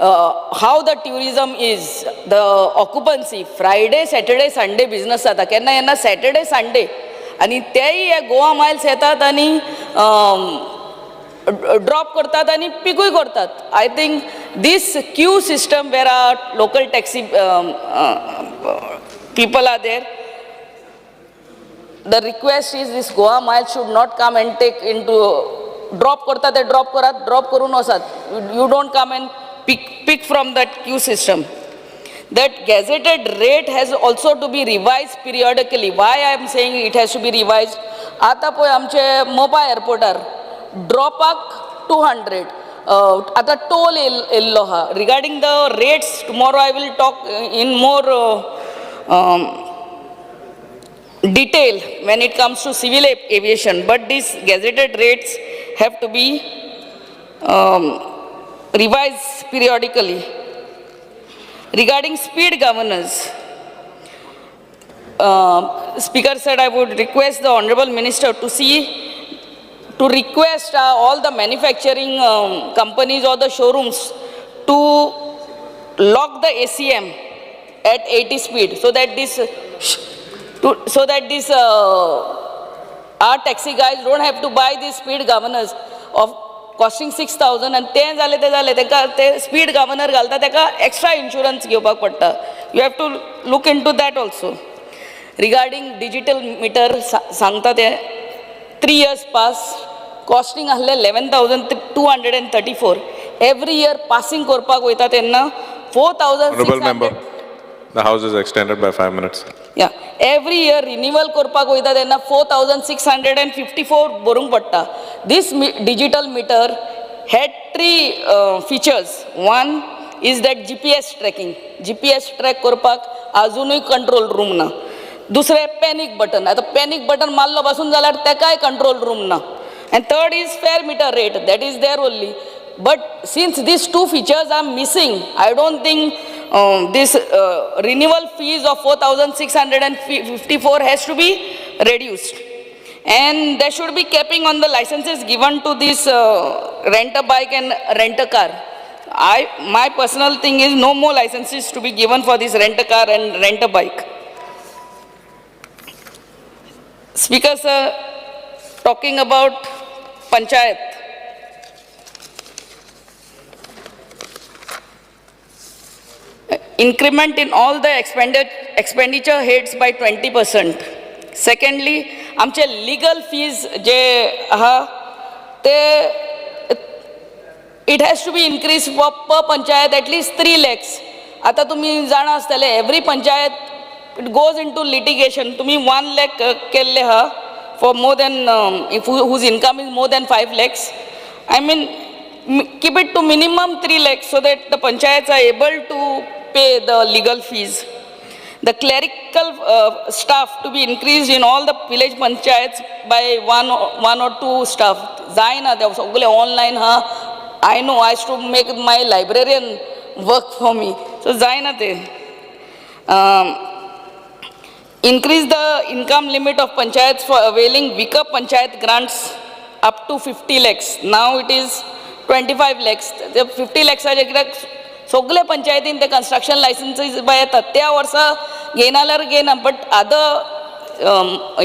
how the tourism is, the occupancy, Friday, Saturday, Sunday business जाता. केन्ना Saturday, Sunday आणि तेही गोवा माइल्स येतात आणि ड्रॉप करतात आणि पिकूय करतात. I think this queue system where our local taxi people are there, the request is this Goa miles should not come and take into drop करतात ते ड्रॉप करात, ड्रॉप करून वसात. You don't come and pick from that queue system. That gazetted rate has also to be revised periodically. Why I am saying it has to be revised? आता पळय आमचे मोपा एअरपोर्टार ड्रॉपाक 200. आता toll yellow हा. Regarding the rates, tomorrow I will talk in more detail when it comes to civil aviation. But these gazetted rates have to be revised periodically. Regarding speed governance, Speaker said I would request the Honorable Minister to request all the manufacturing companies or the showrooms to lock the ACM at 80 speed, so that this our taxi guys don't have to buy these speed governors of costing 6,000, and ते जाले तेका ते speed governor घालता तेका extra insurance घेवपाक पडटा. You have to look into that also. Regarding digital meter, सांगता ते 3 years pass, costing ahले 11,234. Every year passing korpak वयता तेन्ना 4,600. Honorable member, the house is extended by 5 minutes. Yeah, every year renewal korpak वयता तेन्ना 4,654 borung पडटा. This digital meter had 3 features. One is that GPS tracking. GPS track korpak अजूनही control room ना. दुसरे panic button. आता panic button मारलो बसून जाल्यार तेकाय control room ना. And third is fare meter rate. That is there only. But since these 2 features are missing, I don't think this renewal fees of 4,654 has to be reduced. And there should be capping on the licenses given to this rent a bike and rent a car. My personal thing is no more licenses to be given for this rent a car and rent a bike. Speaker sir, talking about Panchayat. Increment in all the expenditure heads by 20%. Secondly, आमचे legal fees जे आहा ते it has to be increased for per panchayat at least 3 lakhs. आता तुम्ही जाणा आसतले every panchayat it goes into litigation. तुम्ही 1 lakh केल्ले हा for more than whose income is more than 5 lakhs. I mean keep it to minimum 3 lakhs so that the panchayats are able to pay the legal fees. The clerical staff to be increased in all the village panchayats by one or two staff. Zaina, they also online ha. I know I used to make my librarian work for me. So Zaina te. Increase the income limit of panchayats for availing weaker panchayat grants up to 50 lakhs. Now it is 25 lakhs. The 50 lakhs are सगळे पंचायतीन ते construction licenses by येतात त्या वर्सा घेनाल्यार घेना but other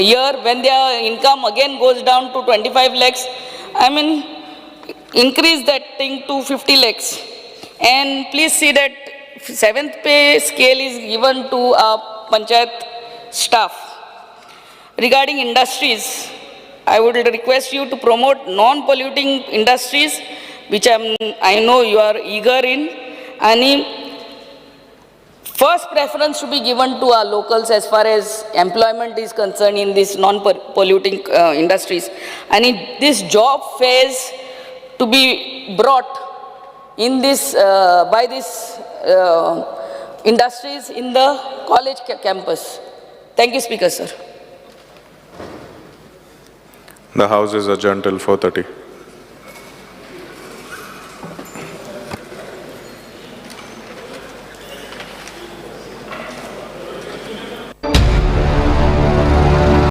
year when their income again goes down to 25 lakhs, I mean increase that thing to 50 lakhs. And please see that 7th pay scale is given to our panchayat staff. Regarding industries, I would request you to promote non-polluting industries, which I know you are eager in. And first preference to be given to our locals as far as employment is concerned in these non-polluting industries. And this job phase to be brought in this by these industries in the college campus. Thank you, Speaker, sir. The house is adjourned till 4:30.